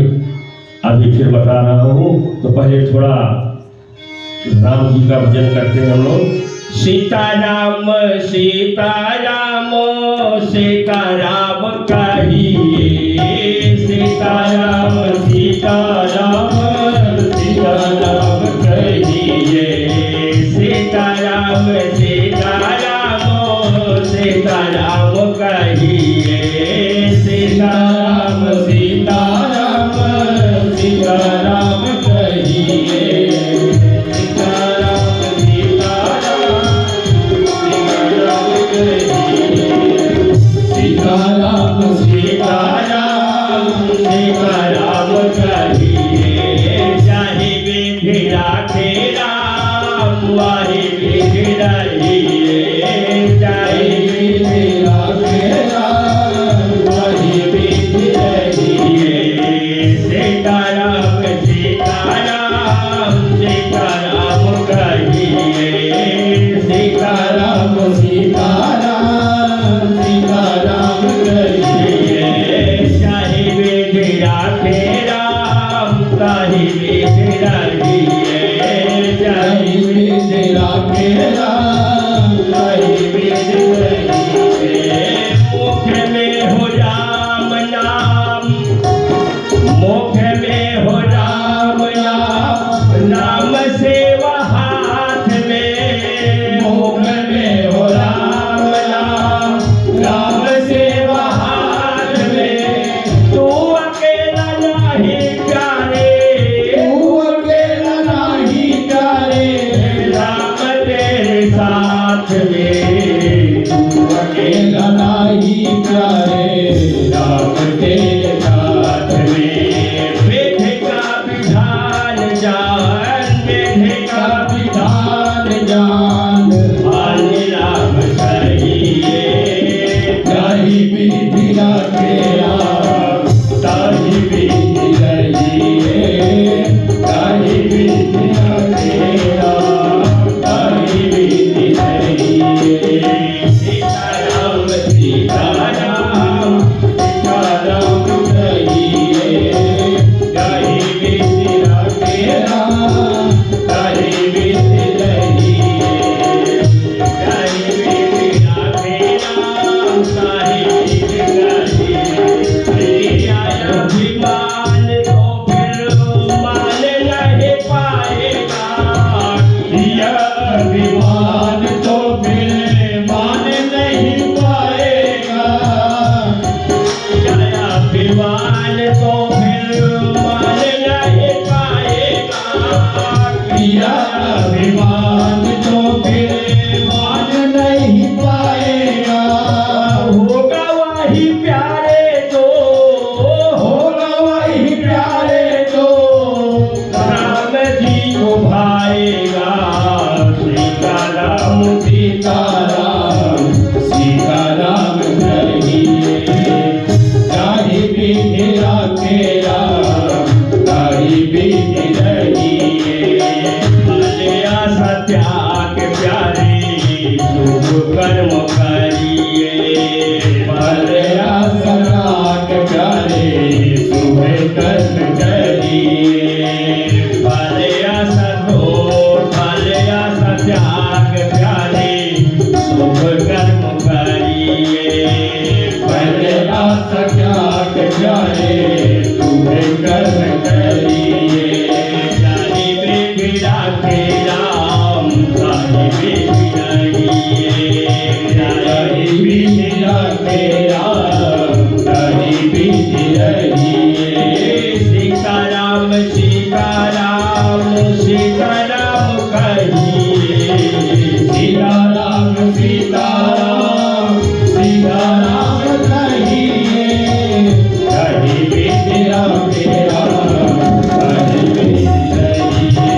अभी फिर बता रहा हूँ। तो पहले थोड़ा राम जी का भजन करते हैं हम लोग। सीताराम सीताराम सीताराम कहिए, सीताराम सीताराम सीताराम कहिए, सीताराम सीताराम सीताराम कहिए, सीताराम सीताराम सीताराम कहिए, सीताराम सीताराम सीताराम सीताराम सीताराम कहिए, चाहे विधि राखे राम वाहे विधि रहिए, चाहे विधि राखे राम वाहे विधि रहिए, सीताराम सीताराम सीताराम कहिए, सीताराम सीताराम सीताराम कहिए, चाहे विधि राखे राम ताहि विधि रहिए, चाहे विधि राखे राम ताहि विधि रहिए, मुख में हो राम नाम, मुख में हो राम नाम, नाम सेवा हाथ में, मुख में हो राम नाम, नाम सेवा हाथ में, तू अकेला नहीं प्यारे, तू अकेला नहीं प्यारे, राम तेरे साथ में, तू अकेला नहीं प्यारे, राम तेरे साथ में, विधि का विधान जान, विधि का विधान जान, मान राम कहिए, ताहि विधि राखे राम ताहि विधि रहिए, ताहि विधि राखे राम ताहि विधि रहिए, सीताराम सीताराम सीताराम कहिए, ताहि विधि राखे राम ताहि विधि रहिए, ताहि विधि राखे राम ताहि विधि रहिए, अभिमान तो फिर मान नहीं पाएगा, यह अभिमान तो फिर मान नहीं पाएगा, यह अभिमान तो फिर मान नहीं पाएगा, यह अभिमान तो फिर मान नहीं पाएगा, होगा वही प्यारे तो, होगा वही प्यारे तो, राम जी को भाएगा, सीताराम सीताराम सीताराम कहिए, ताहि विधि राखे राम ताहि विधि रहिए, भले आशा त्याग प्यारे शुभ कर्म करिए, भले आशा त्याग प्यारे शुभ कर्म करिए, भले आशा त्याग प्यारे शुभ कर्म करिए, भले आशा त्याग प्यारे शुभ कर्म करिए, ताहि विधि राखे राम ताहि विधि रहिए, ताहि विधि राखे राम ताहि विधि रहिए, सीताराम सीताराम सीताराम कहिए, सीताराम सीताराम सीताराम कहिए, ताहि विधि राखे राम ताहि विधि रहिए,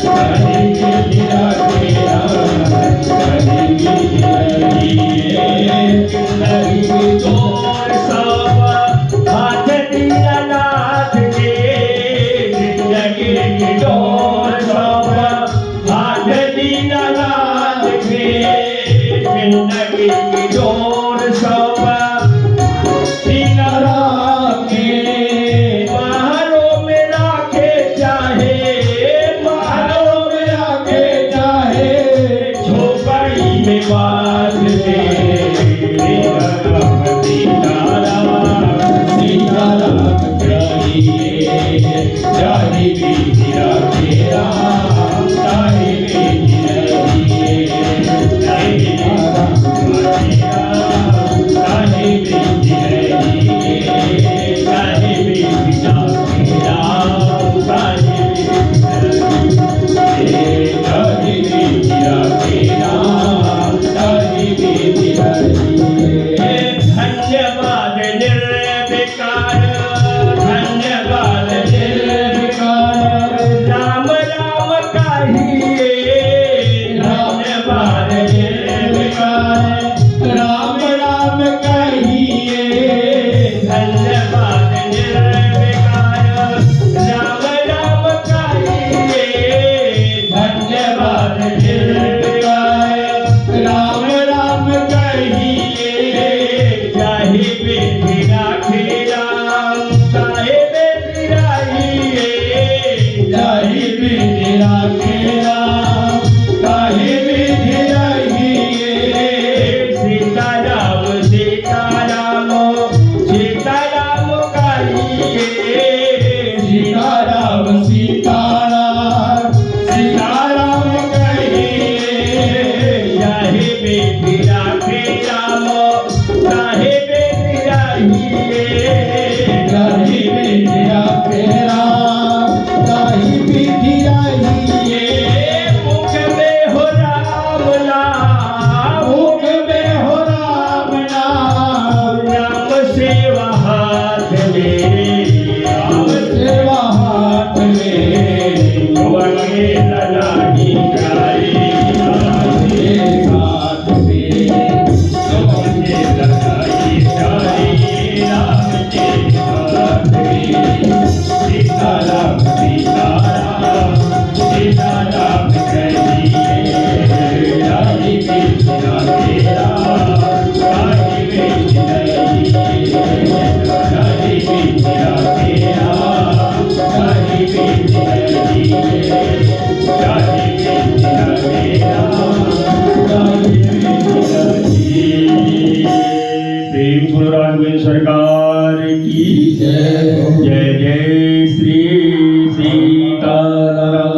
ताहि विधि राखे राम ताहि विधि रहिए, जिंदगी तोर सब हाथ दीनानाथ के, जिंदगी की डोर सब अकेला नहीं जाए साथ में मुझे लगाई जाए राम के साथ में सीताराम सीताराम सीताराम कहिए राधे कृष्ण तेरा राधे कृष्ण कहिए राधे कृष्ण तेरा राधे कृष्ण कहिए राधे कृष्ण तेरा राधे कृष्ण कहिए। प्रेम सुनो राघवेंद्र सरकार की जय जय जय श्री सीताराम।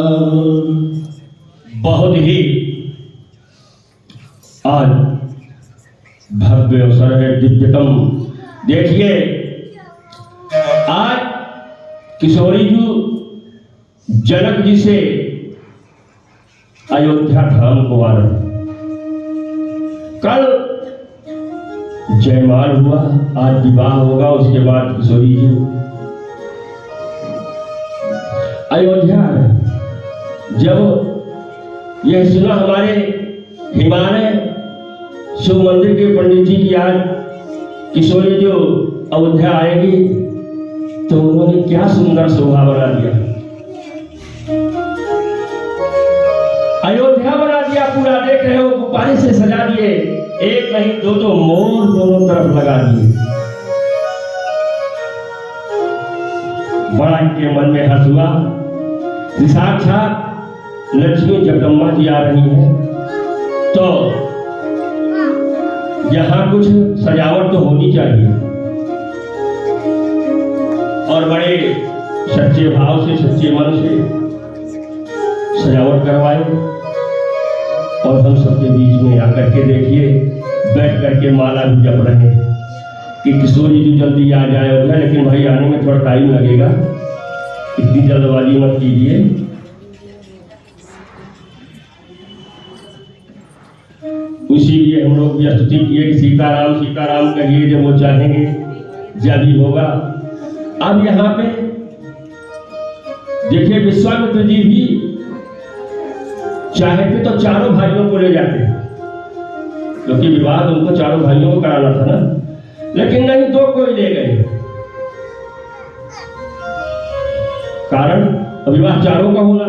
बहुत ही आज भव्य अवसर है, दिव्यतम। देखिए आज किशोरी जी जनक जी से अयोध्या धाम को आ रहे। कल जयमाल हुआ, आज विवाह होगा, उसके बाद किशोरी जी अयोध्या जब यह सुना हमारे हिमालय शिव मंदिर के पंडित जी की आज किशोरी जो अयोध्या आएगी, तो उन्होंने क्या सुंदर शोभा बना दिया, अयोध्या बना दिया पूरा। देख रहे हो गुब्बारे से सजा दिए, एक नहीं दो दो मोर दोनों तरफ लगा दिए। बड़ा इनके मन में हर्ष हुआ कि साक्षात लक्ष्मी जगदम्बा जी आ रही है, तो यहाँ कुछ सजावट तो होनी चाहिए। और बड़े सच्चे भाव से सच्चे मन से सजावट करवाए। और हम सबके बीच में आकर के देखिए बैठ करके माला भी जप रहे हैं कि किशोरी जी जल्दी आ जाए उधर, लेकिन भाई आने में थोड़ा टाइम लगेगा, इतनी जल्दबाजी मत कीजिए। इसीलिए हम लोग भी स्तुति किए कि सीताराम सीताराम कहिए, जब वो चाहेंगे जब ही होगा। अब यहाँ पे देखिए विश्वामित्र जी भी चाहते तो चारों भाइयों को ले जाते, क्योंकि विवाह उनको चारों भाइयों को कराना था ना, लेकिन नहीं, दो को ही ले गए। कारण विवाह चारों का होना।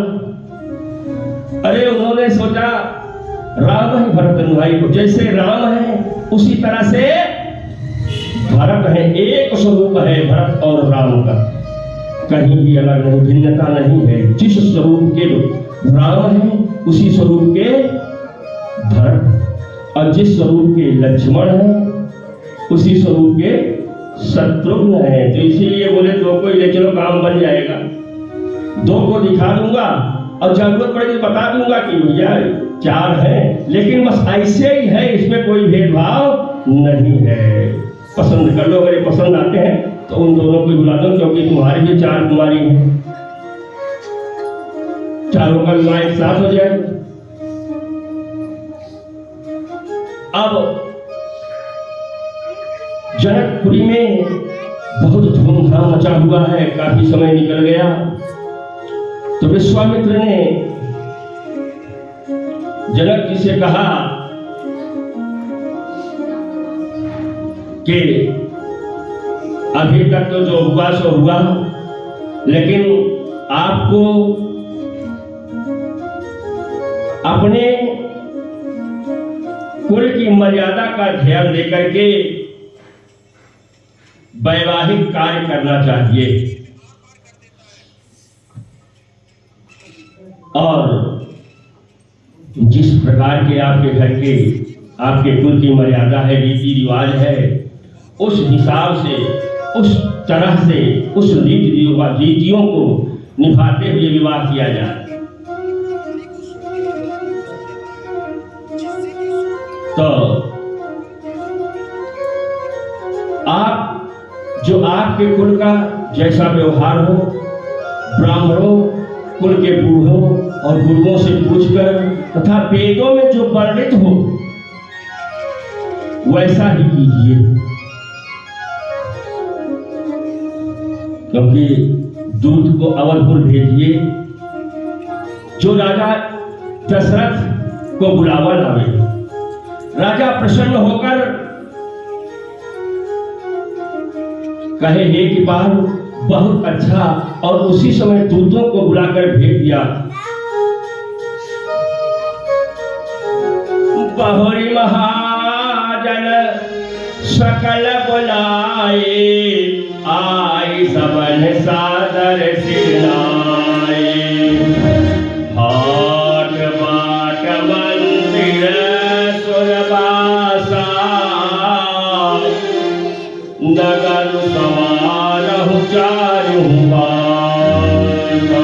अरे उन्होंने सोचा राम ही भरत अनुयायी को, जैसे राम है उसी तरह से भरत है, एक स्वरूप है भरत और राम का, कहीं भी अलग नहीं, भिन्नता नहीं है। जिस स्वरूप के राम है उसी स्वरूप के भरत, और जिस स्वरूप के लक्ष्मण है उसी स्वरूप के शत्रुघ्न है। तो इसीलिए बोले दो को ही ले चलो, काम बन जाएगा। दो को दिखा दूंगा और जरूरत पड़ेगी बता दूंगा कि भैया चार है, लेकिन बस ऐसे ही है, इसमें कोई भेदभाव नहीं है। पसंद कर लो, अगर ये पसंद आते हैं तो उन दोनों को बुला दो, क्योंकि तुम्हारी भी चार कुमारी हैं, चारों का विवाह एक साथ हो जाएगा। अब जनकपुरी में बहुत धूमधाम मचा हुआ है, काफी समय निकल गया। तो विश्वामित्र ने जनक जी से कहा कि अभी तक तो जो हुआ सो हुआ, लेकिन आपको अपने कुल की मर्यादा का ध्यान देकर के वैवाहिक कार्य करना चाहिए। और जिस प्रकार के आपके घर के आपके कुल की मर्यादा है, रीति रिवाज है, उस हिसाब से, उस तरह से, उस रीतियों को निभाते हुए विवाह किया जाए। तो आप जो आपके कुल का जैसा व्यवहार हो, ब्राह्मणों कुल के बूढ़ों और गुरुओं से पूछकर तथा वेदों में जो वर्णित हो वैसा ही कीजिए, क्योंकि दूध को अवधपुर भेजिए, जो राजा दशरथ को बुलावा लावे। राजा प्रसन्न होकर कहे हे कि बाल बहुत अच्छा, और उसी समय दूतों को बुलाकर भेज दिया। बहुरी महाजन सकल बुलाए, आई सबन सादर सिलाए। हाट बाट मंदिर सुरबासा, नगर सवारहु चारु बासा।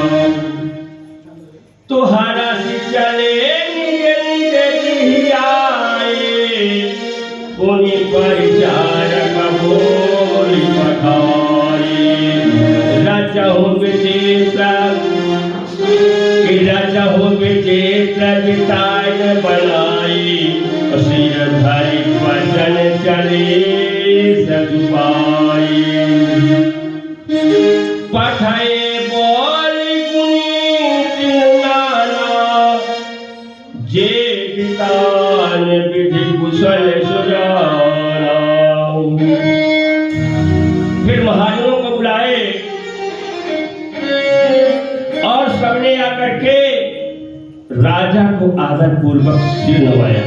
तुहरा से चले पुनि परिचारक बोली पठाई। रचहु विचित्र बितान बनाई, सिर धरि वचन चले सजुबाई। पठाए बोली पुनीत नाना, जे बितान विधि कुशल सुजाना। फिर महाजनों को बुलाए और सबने आकर के राजा को आदर पूर्वक सिर नवाया।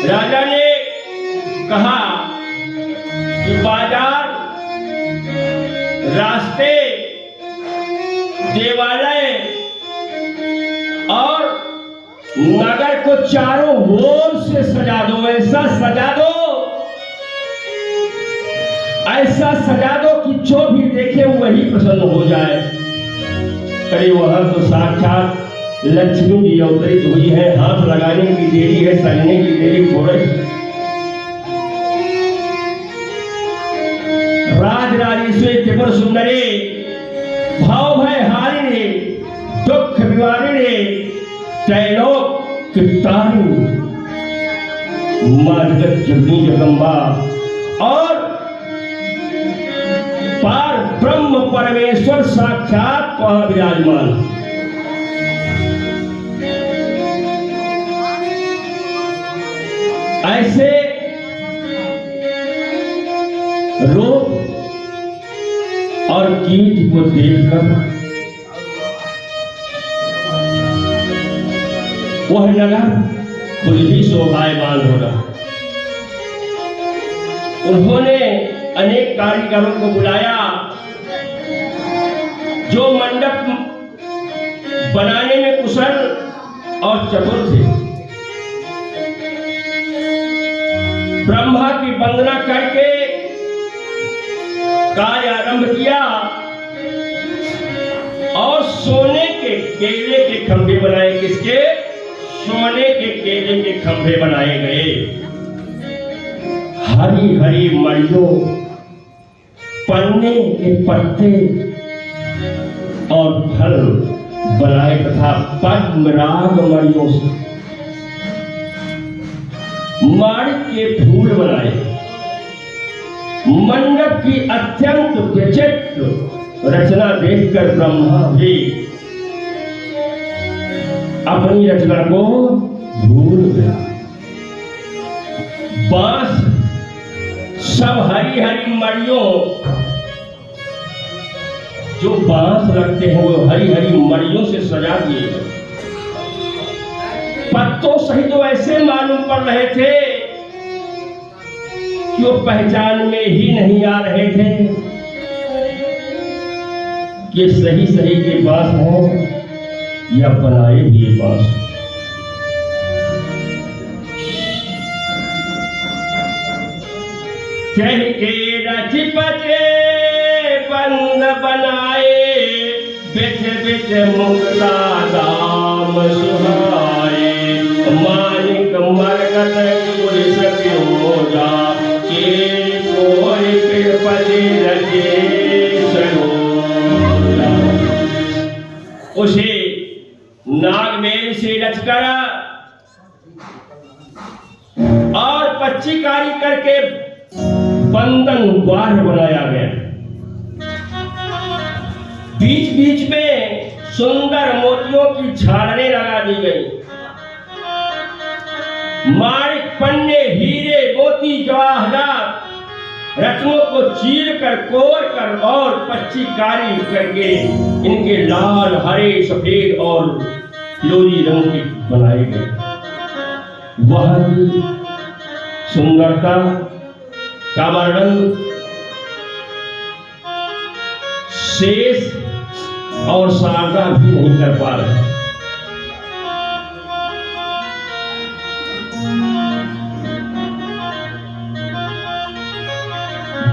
राजा ने कहा कि बाजार, रास्ते, देवालय और नगर को चारों ओर से सजा दो, ऐसा सजा दो, ऐसा सजा दो कि जो भी देखे वही प्रसन्न हो जाए। अरे वहां तो साक्षात लक्ष्मी जी अवतरित हुई है। हाथ लगाने की देरी है, सजने की देरी थोड़े। राज राजेश्वरी त्रिपुर सुंदरी, भाव भय हारिणी, दुख निवारिणी, त्रैलोक कीर्तारिणी, मां जगत जननी जगदम्बा और पार ब्रह्म परमेश्वर साक्षात वहां विराजमान। ऐसे रूप और कीट को देखकर वह नगर खुद ही शोभायमान हो रहा। उन्होंने अनेक कारीगरों को बुलाया जो मंडप बनाने में कुशल और चतुर थे। ब्रह्मा की वंदना करके कार्य आरंभ किया और सोने के केले के खंभे बनाए। किसके? सोने के केले के खंभे बनाए गए। हरी हरी मड़ियों, पन्ने के पत्ते और फल बनाए तथा पद्मराग मड़ियों से माणिक के फूल बनाए। मंडप की अत्यंत विचित्र रचना देखकर ब्रह्मा भी अपनी रचना को भूल गया। बांस सब हरी हरी मड़ियों, जो बांस रखते हैं वो हरी हरी मड़ियों से सजा दिए गए। पत्तों सहित तो ऐसे मालूम पड़ रहे थे कि वो पहचान में ही नहीं आ रहे थे कि सही सही के बांस हैं या बनाए हुए बांस। कह के रची पचे बंद बनाए, बिच बिच मुक्ता दाम सुहाए। मानिक मरकत पुलिस प्योजा, के कोई फिर पचे रचे सरोजा। उसे नागमेल से रचकर और पच्चीकारी करके बंधन द्वार बनाया गया। बीच बीच में सुंदर मोतियों की झालरें लगा दी गई। माणिक, पन्ने, हीरे, मोती, जवाहरात, रत्नों को चीर कर, कोर कर और पच्चीकारी करके इनके लाल, हरे, सफेद और फिरोजी रंग के बनाए गए। वह भी सुंदरता का वर्णन शेष और शारदा भी नहीं कर पा रहे।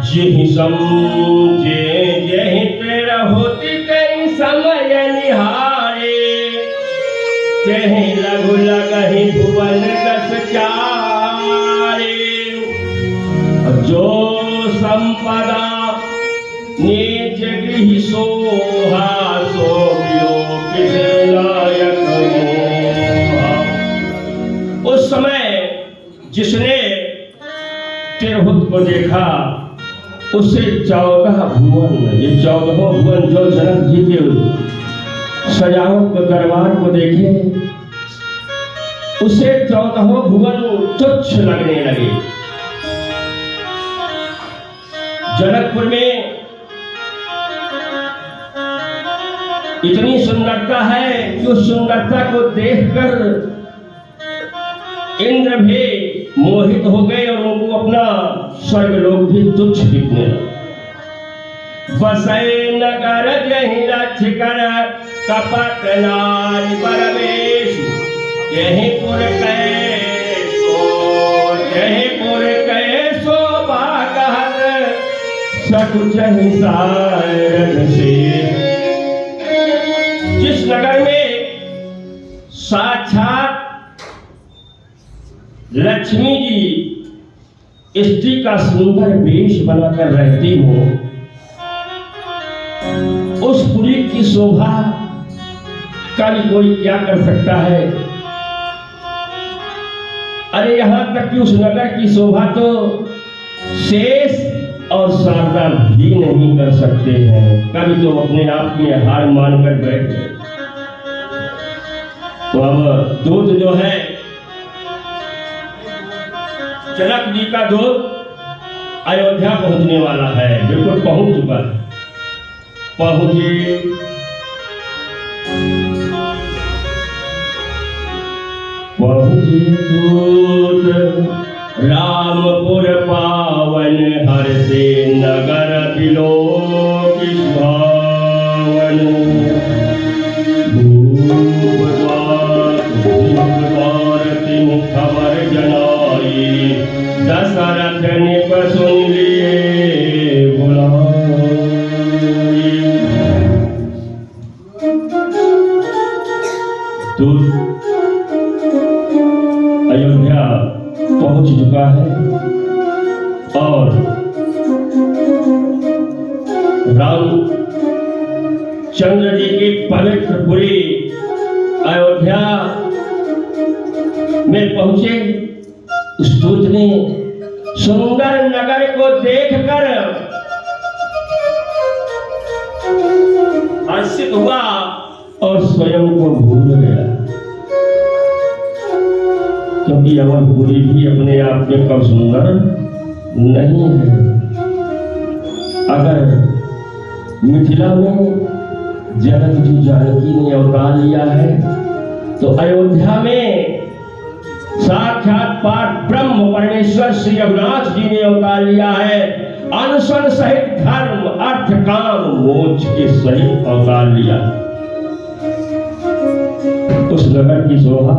जिहि समझे जहि तेरा होती कई समय निहारे, तेहि लघु लगहि भुवन दस चारे। जो संपदा नीच गृह सोहा, सो किस लायक मोहा। उस समय जिसने तिरहुत को देखा उसे 14 भुवन, ये 14 भुवन जो जनक जी के सजावट को, दरबार को देखे, उसे 14 भुवन तुच्छ लगने लगे। जनकपुर में इतनी सुंदरता है कि उस सुंदरता को देखकर इंद्र भी मोहित हो गए और उनको अपना स्वर्गलोक भी तुच्छ दिखने लगा। बसै नगर जहि रक्ष कर, कपट नारी परवेश, जहि पुर कैसो, जहि पुर कैसो बागहत, सकुचहि सारन से। जिस नगर में साक्षात लक्ष्मी जी स्त्री का सुंदर वेश बनाकर रहती हो, उस पुरी की शोभा का भी कोई क्या कर सकता है। अरे यहां तक कि उस नगर की शोभा तो शेष और शारदा भी नहीं कर सकते हैं। कभी तो अपने आप में हार मानकर बैठ गए। तो अब दूत जो है, जनक जी का दूत अयोध्या पहुंचने वाला है, बिल्कुल पहुंच चुका है। पहुंचे दूत रामपुर पावन, हर से नगर बिलोक सुहावन। खबर जनाई, दशरथ ने सुन लिए बुलाई। दूत अयोध्या पहुंच चुका है और रामचंद्र जी की पवित्र पुरी अयोध्या में पहुंचे। उस दूत ने सुंदर नगर को देखकर हर्षित हुआ और स्वयं को भूल गया, क्योंकि अवधपुरी भी अपने आप में कम सुंदर नहीं है। अगर मिथिला में जनक जी जानकी ने अवतार लिया है, तो अयोध्या में साक्षात पार ब्रह्म परमेश्वर श्री रघुनाथ जी ने अवतार लिया है। अनुसरण सहित धर्म, अर्थ, काम, मोक्ष के सहित अवतार लिया। उस नगर की शोभा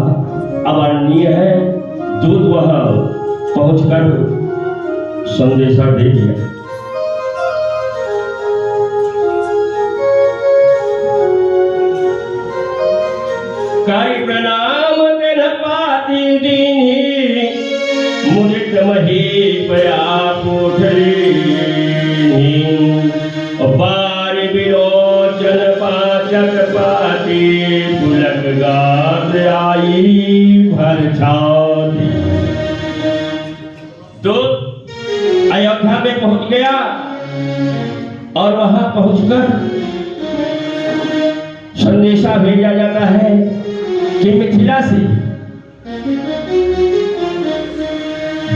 अवर्णनीय है। दूत वह पहुंचकर संदेशा दे दिया। करि प्रणाम तेन पाती दीन्ही, मुदित महीपया कोठरी। बारि विलोचन पाचक पाती, पुलक गात आई भर छाती। तो अयोध्या में पहुंच गया और वहां पहुंचकर संदेशा भेजा जाता है कि मिथिला से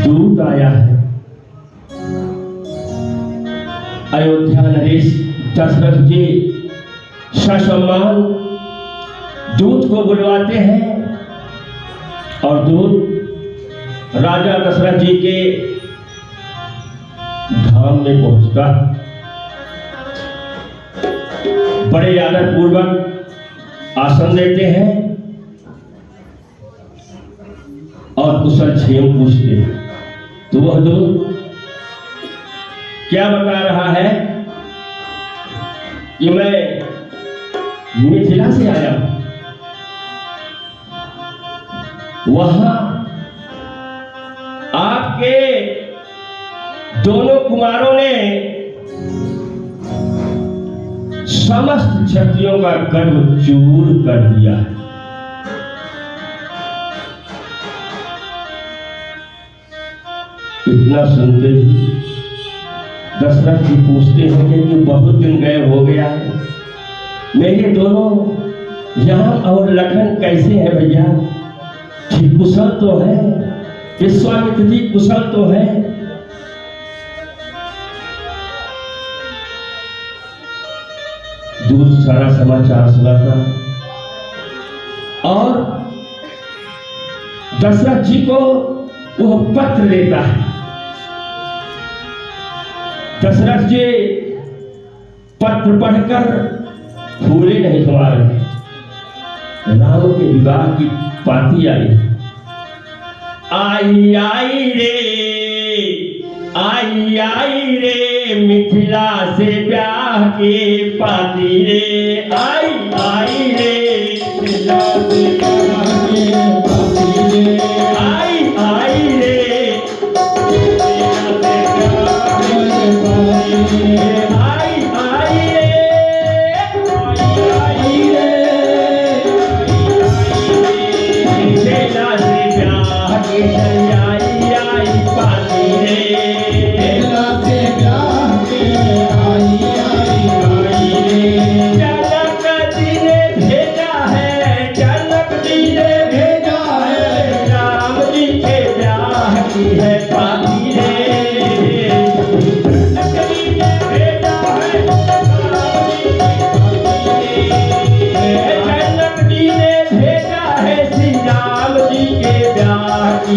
दूत आया है। अयोध्या नरेश दशरथ जी ससम्मान दूत को बुलवाते हैं और दूत राजा दशरथ जी के धाम में पहुंचता, बड़े आदर पूर्वक आसन देते हैं और कुशल क्षेम पूछते हैं। तो वह दूत क्या बता रहा है कि मैं मिथिला से आया हूं, वहां आपके दोनों कुमारों ने समस्त क्षत्रियों का गर्व चूर कर दिया है। इतना सुनते ही दशरथ जी पूछते हैं कि बहुत दिन गए हो गया है, मेरे दोनों राम और लखन कैसे हैं भैया? ठीक कुशल तो है? विश्वामित्र जी कुशल तो है? दूत सारा समाचार सुनाता और दशरथ जी को वह पत्र देता है। दशरथ जी पत्र पढ़कर फूले नहीं समा रहे। राम के विवाह की पाती आई। आई आई रे मिथिला से ब्याह के पाती रे। आई रे मिथिला से ब्याह के पाती रे। आई रे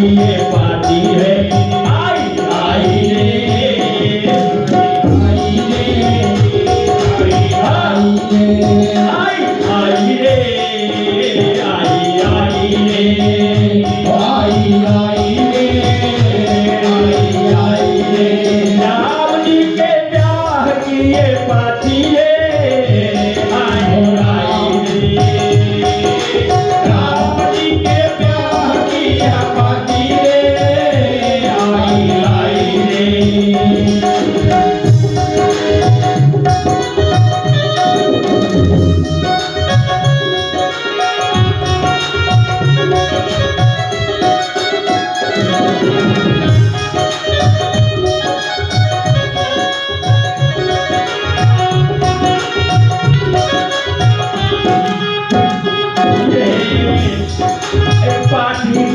ये पाती है। आई रे राम जी के ब्याह की ये पाती है।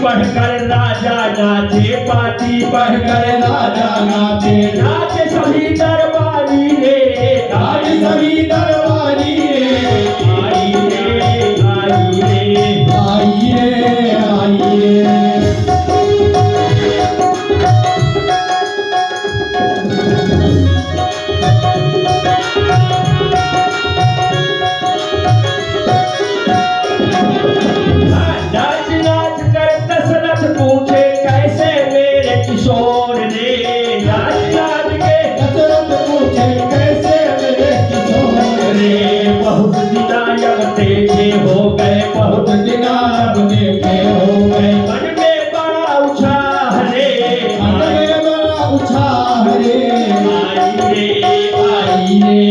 पढ़कर राजा नाचे, पाती पढ़कर राजा नाचे, नाचे सभी दरबारी रे, नाचे सभी दरबारी रे। आई रे किशोर रे, राज के दशरथ पूछे कैसे मेरे किशोर रे। बहुत दिना जब देखे हो गए, बहुत दिना जब देखे हो गए, मन में बड़ा उत्साह रे, मन में बड़ा उत्साह रे। आई रे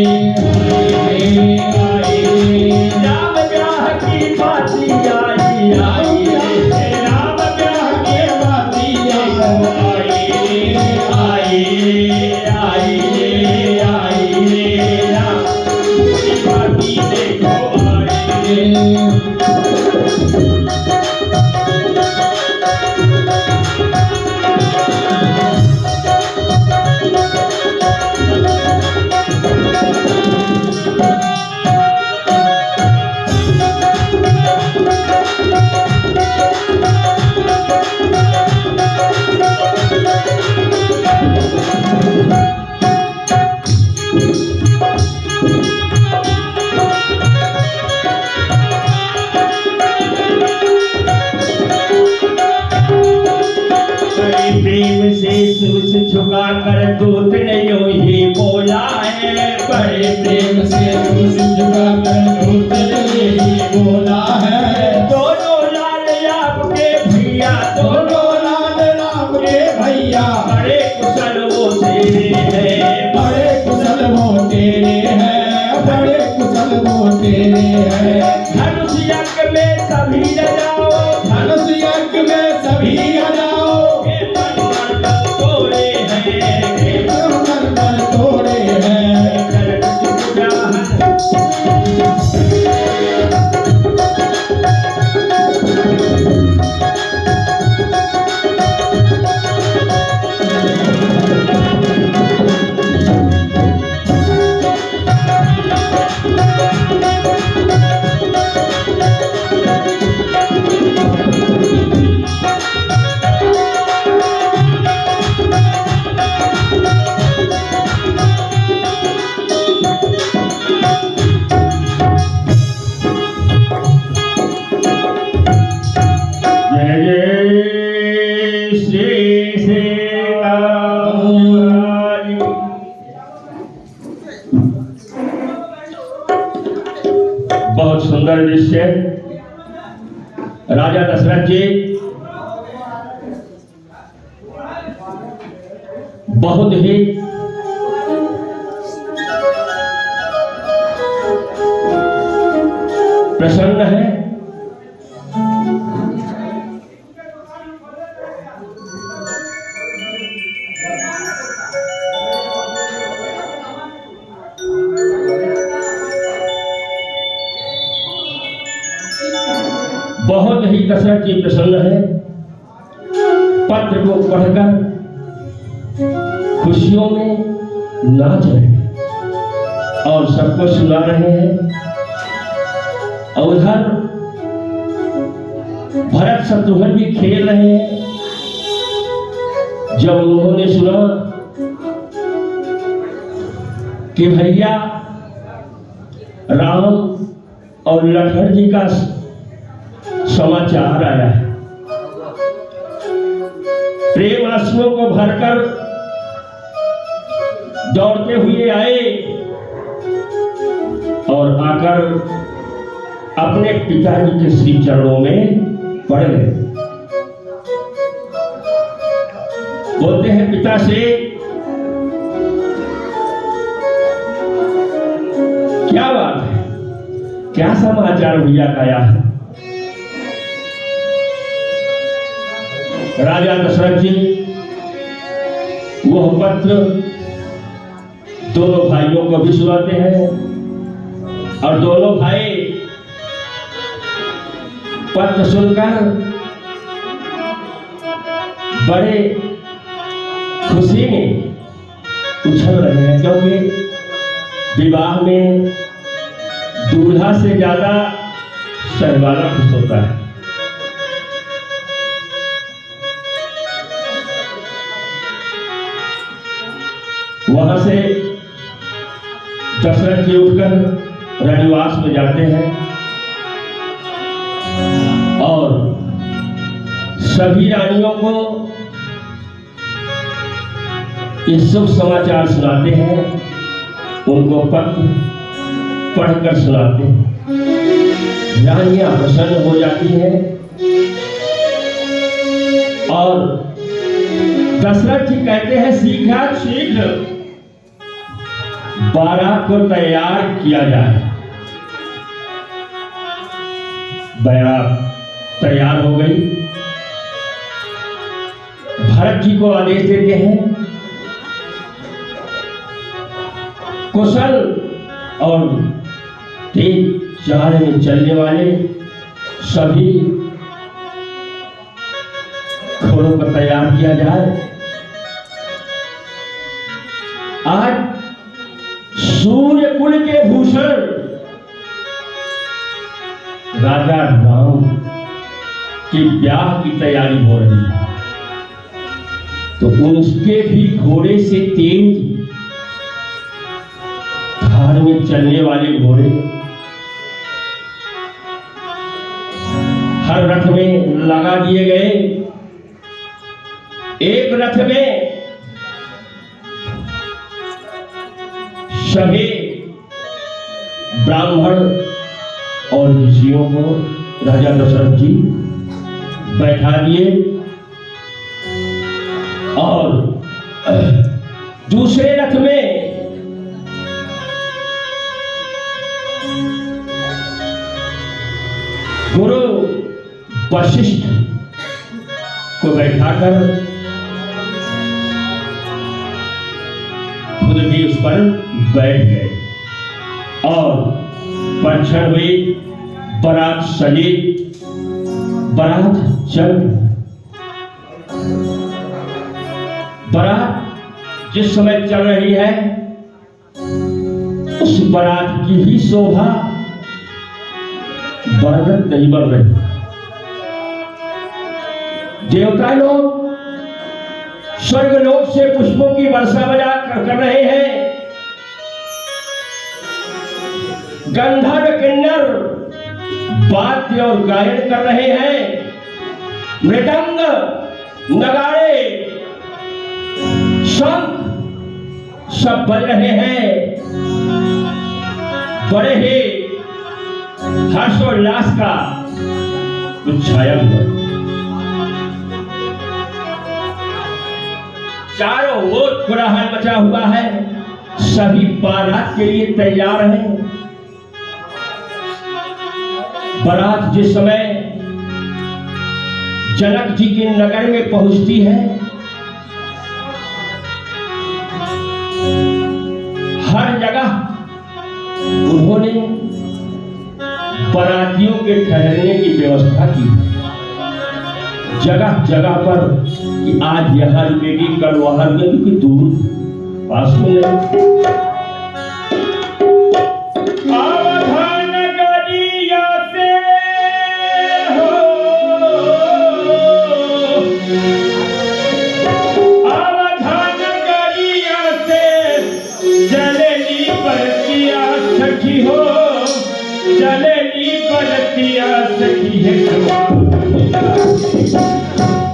राम ब्याह की पाती आई रे, राम ब्याह के पाती आई रे। तेरे हैं। धनुष यज्ञ में सभी रजाओ, धनुष यज्ञ में सभी रजाओ, हे मर्दन तोड़े हैं, हे मर्दन तोड़े हैं। चरण पूजा बहुत सुंदर दृश्य। राजा दशरथ जी बहुत ही प्रसन्न है। बहुत ही दशरथ जी प्रसन्न है। पत्र को पढ़कर खुशियों में नाच रहे हैं और सबको सुना रहे हैं। और उधर भरत शत्रुघ्न भी खेल रहे हैं। जब उन्होंने सुना कि भैया राम और लक्ष्मण जी का समाचार आया है, प्रेम आंसुओं को भरकर दौड़ते हुए आए और आकर अपने पिताजी के श्री चरणों में पड़ गए। बोलते हैं पिता से, क्या बात है, क्या समाचार भैया का आया है? राजा दशरथ जी वह पत्र दोनों भाइयों को भी सुनाते हैं और दोनों भाई पत्र सुनकर बड़े खुशी में उछल रहे हैं, क्योंकि विवाह में दूल्हा से ज्यादा सहवाला खुश होता है। वहां से दशरथ जी उठकर राजनिवास में जाते हैं और सभी रानियों को ये शुभ समाचार सुनाते हैं, उनको पत्र पढ़कर सुनाते हैं। रानियां प्रसन्न हो जाती हैं और दशरथ जी कहते हैं शीघ्र बारात को तैयार किया जाए। बारात तैयार हो गई। भरत जी को आदेश देते हैं, कुशल और तेज चाल में चलने वाले सभी घोड़ों को तैयार किया जाए। आज सूर्य कुल के भूषण राजा राम के ब्याह की तैयारी हो रही है, तो उसके भी घोड़े से तेज धार में चलने वाले घोड़े हर रथ में लगा दिए गए। एक रथ में सभी ब्राह्मण और ऋषियों को राजा दशरथ जी बैठा दिए और दूसरे रथ में गुरु वशिष्ठ को बैठाकर खुद भी उस पर बैठ गए और परीक्षण हुई। बारात सजी, बारात चल, बारात जिस समय चल रही है उस बारात की ही शोभा बरगद नहीं बढ़ रही। देवता लोग स्वर्ग लोक से पुष्पों की वर्षा बजा कर रहे हैं। गंधर्व किन्नर वाद्य और गायन कर रहे हैं। मृदंग, नगाड़े, शंख सब बज रहे हैं। बड़े ही हर्षोल्लास का कुछ छाया हुआ। चारों ओर कोलाहल मचा हुआ है। सभी बारात के लिए तैयार हैं। बारात जिस समय जनक जी के नगर में पहुंचती है, हर जगह उन्होंने बारातियों के ठहरने की व्यवस्था की। जगह जगह पर कि आज यहाँ रुकेगी, कल वहां रुकेगी, कि दूर पास में नहीं।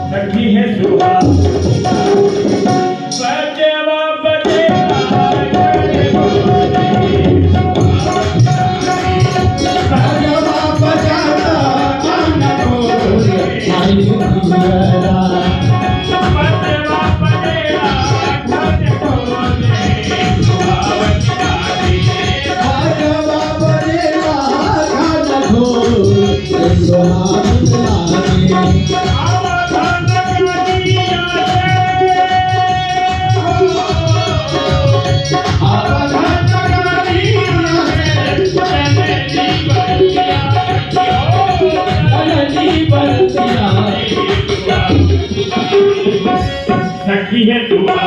सखी है सुहा बजेवा बजेवा सखी है दुआ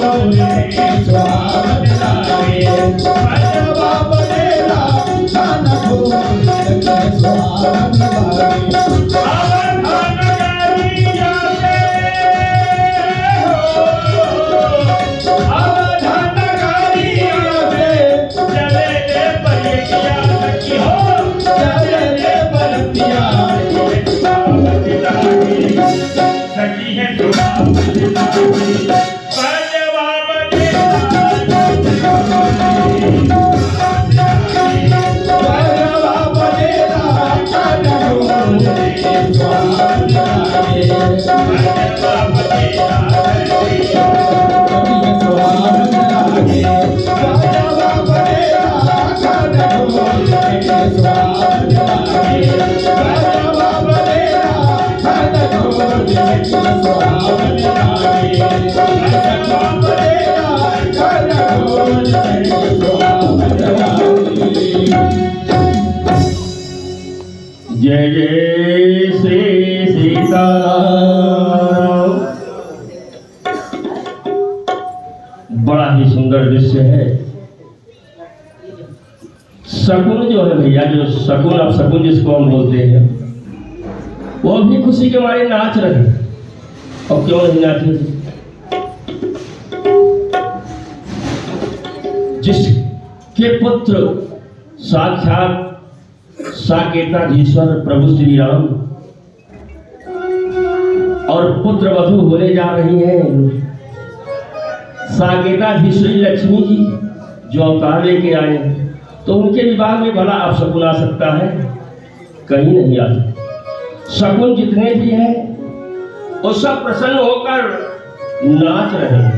सुहावन लागे बनवा बनेला खान ढोल के सुहावन लागे जय जय श्री सीताराम। बड़ा ही सुंदर दृश्य है। शकुन जो है भैया, जो शकुन, अब शकुन जिसको हम बोलते हैं, वो भी खुशी के मारे नाच रहे। और क्यों नहीं नाचे? जिसके पुत्र साक्षात साकेताधीश्वर प्रभु श्री राम और पुत्र वधू होने जा रही हैं साकेताधीश्वरी लक्ष्मी जी, जो अवतार लेके आए हैं, तो उनके विवाह में भला अब शकुन आ सकता है? कहीं नहीं आ सकता। शकुन जितने भी हैं वो सब प्रसन्न होकर नाच रहे हैं।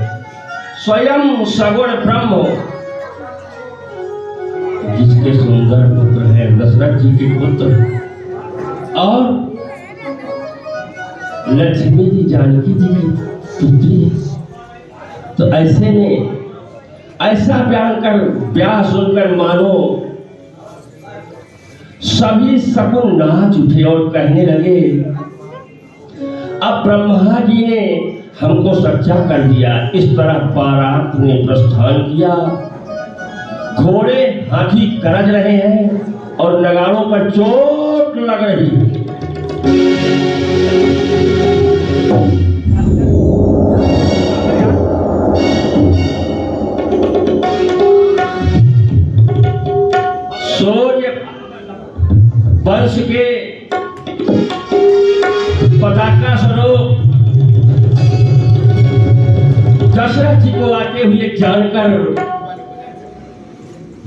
स्वयं सगुण ब्रह्म, जिसके सुंदर पुत्र है दशरथ जी के पुत्र, और लक्ष्मी जी जानकी जी की पुत्री है, तो ऐसे में ऐसा ब्याह सुनकर मानो सभी शकुन नाच उठे और कहने लगे, अब ब्रह्मा जी ने हमको सच्चा कर दिया। इस तरह बारात ने प्रस्थान किया। घोड़े हाथी गरज रहे हैं और नगाड़ों पर चोट लग रही है। सूर्य वंश के पताका स्वरूप दशरथ जी को आते हुए जानकर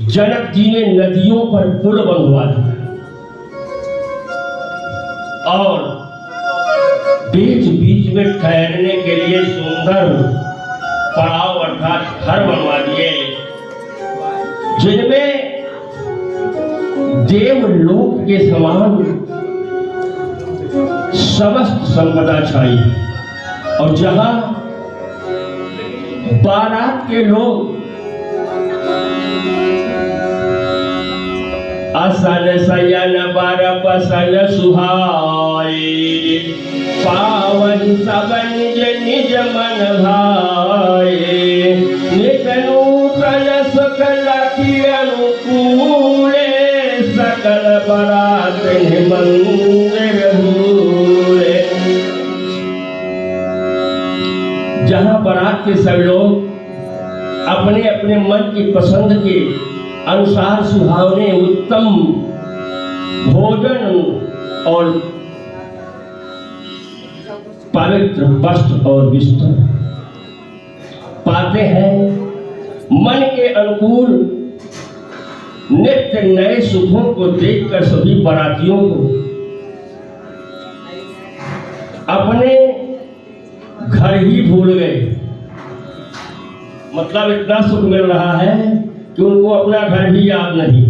जनक जी ने नदियों पर पुल बनवा दिया और बीच बीच में ठहरने के लिए सुंदर पड़ाव अर्थात घर बनवा दिए, जिनमें देवलोक के समान समस्त संपदा छाई और जहां बारात के लोग असल सयन बर बसल सुहाए, पावन सब निज निज मन भाए, नित नूतन सकल की अनुकूले, सकल बरात मंदिर धूले। जहां बारात के सब लोग अपने अपने मन की पसंद के अनुसार सुहावने उत्तम भोजन और पवित्र वस्त्र और बिस्तर पाते हैं, मन के अनुकूल नित्य नए सुखों को देखकर सभी बारातियों को अपने घर ही भूल गए। मतलब इतना सुख मिल रहा है कि उनको अपना घर भी याद नहीं।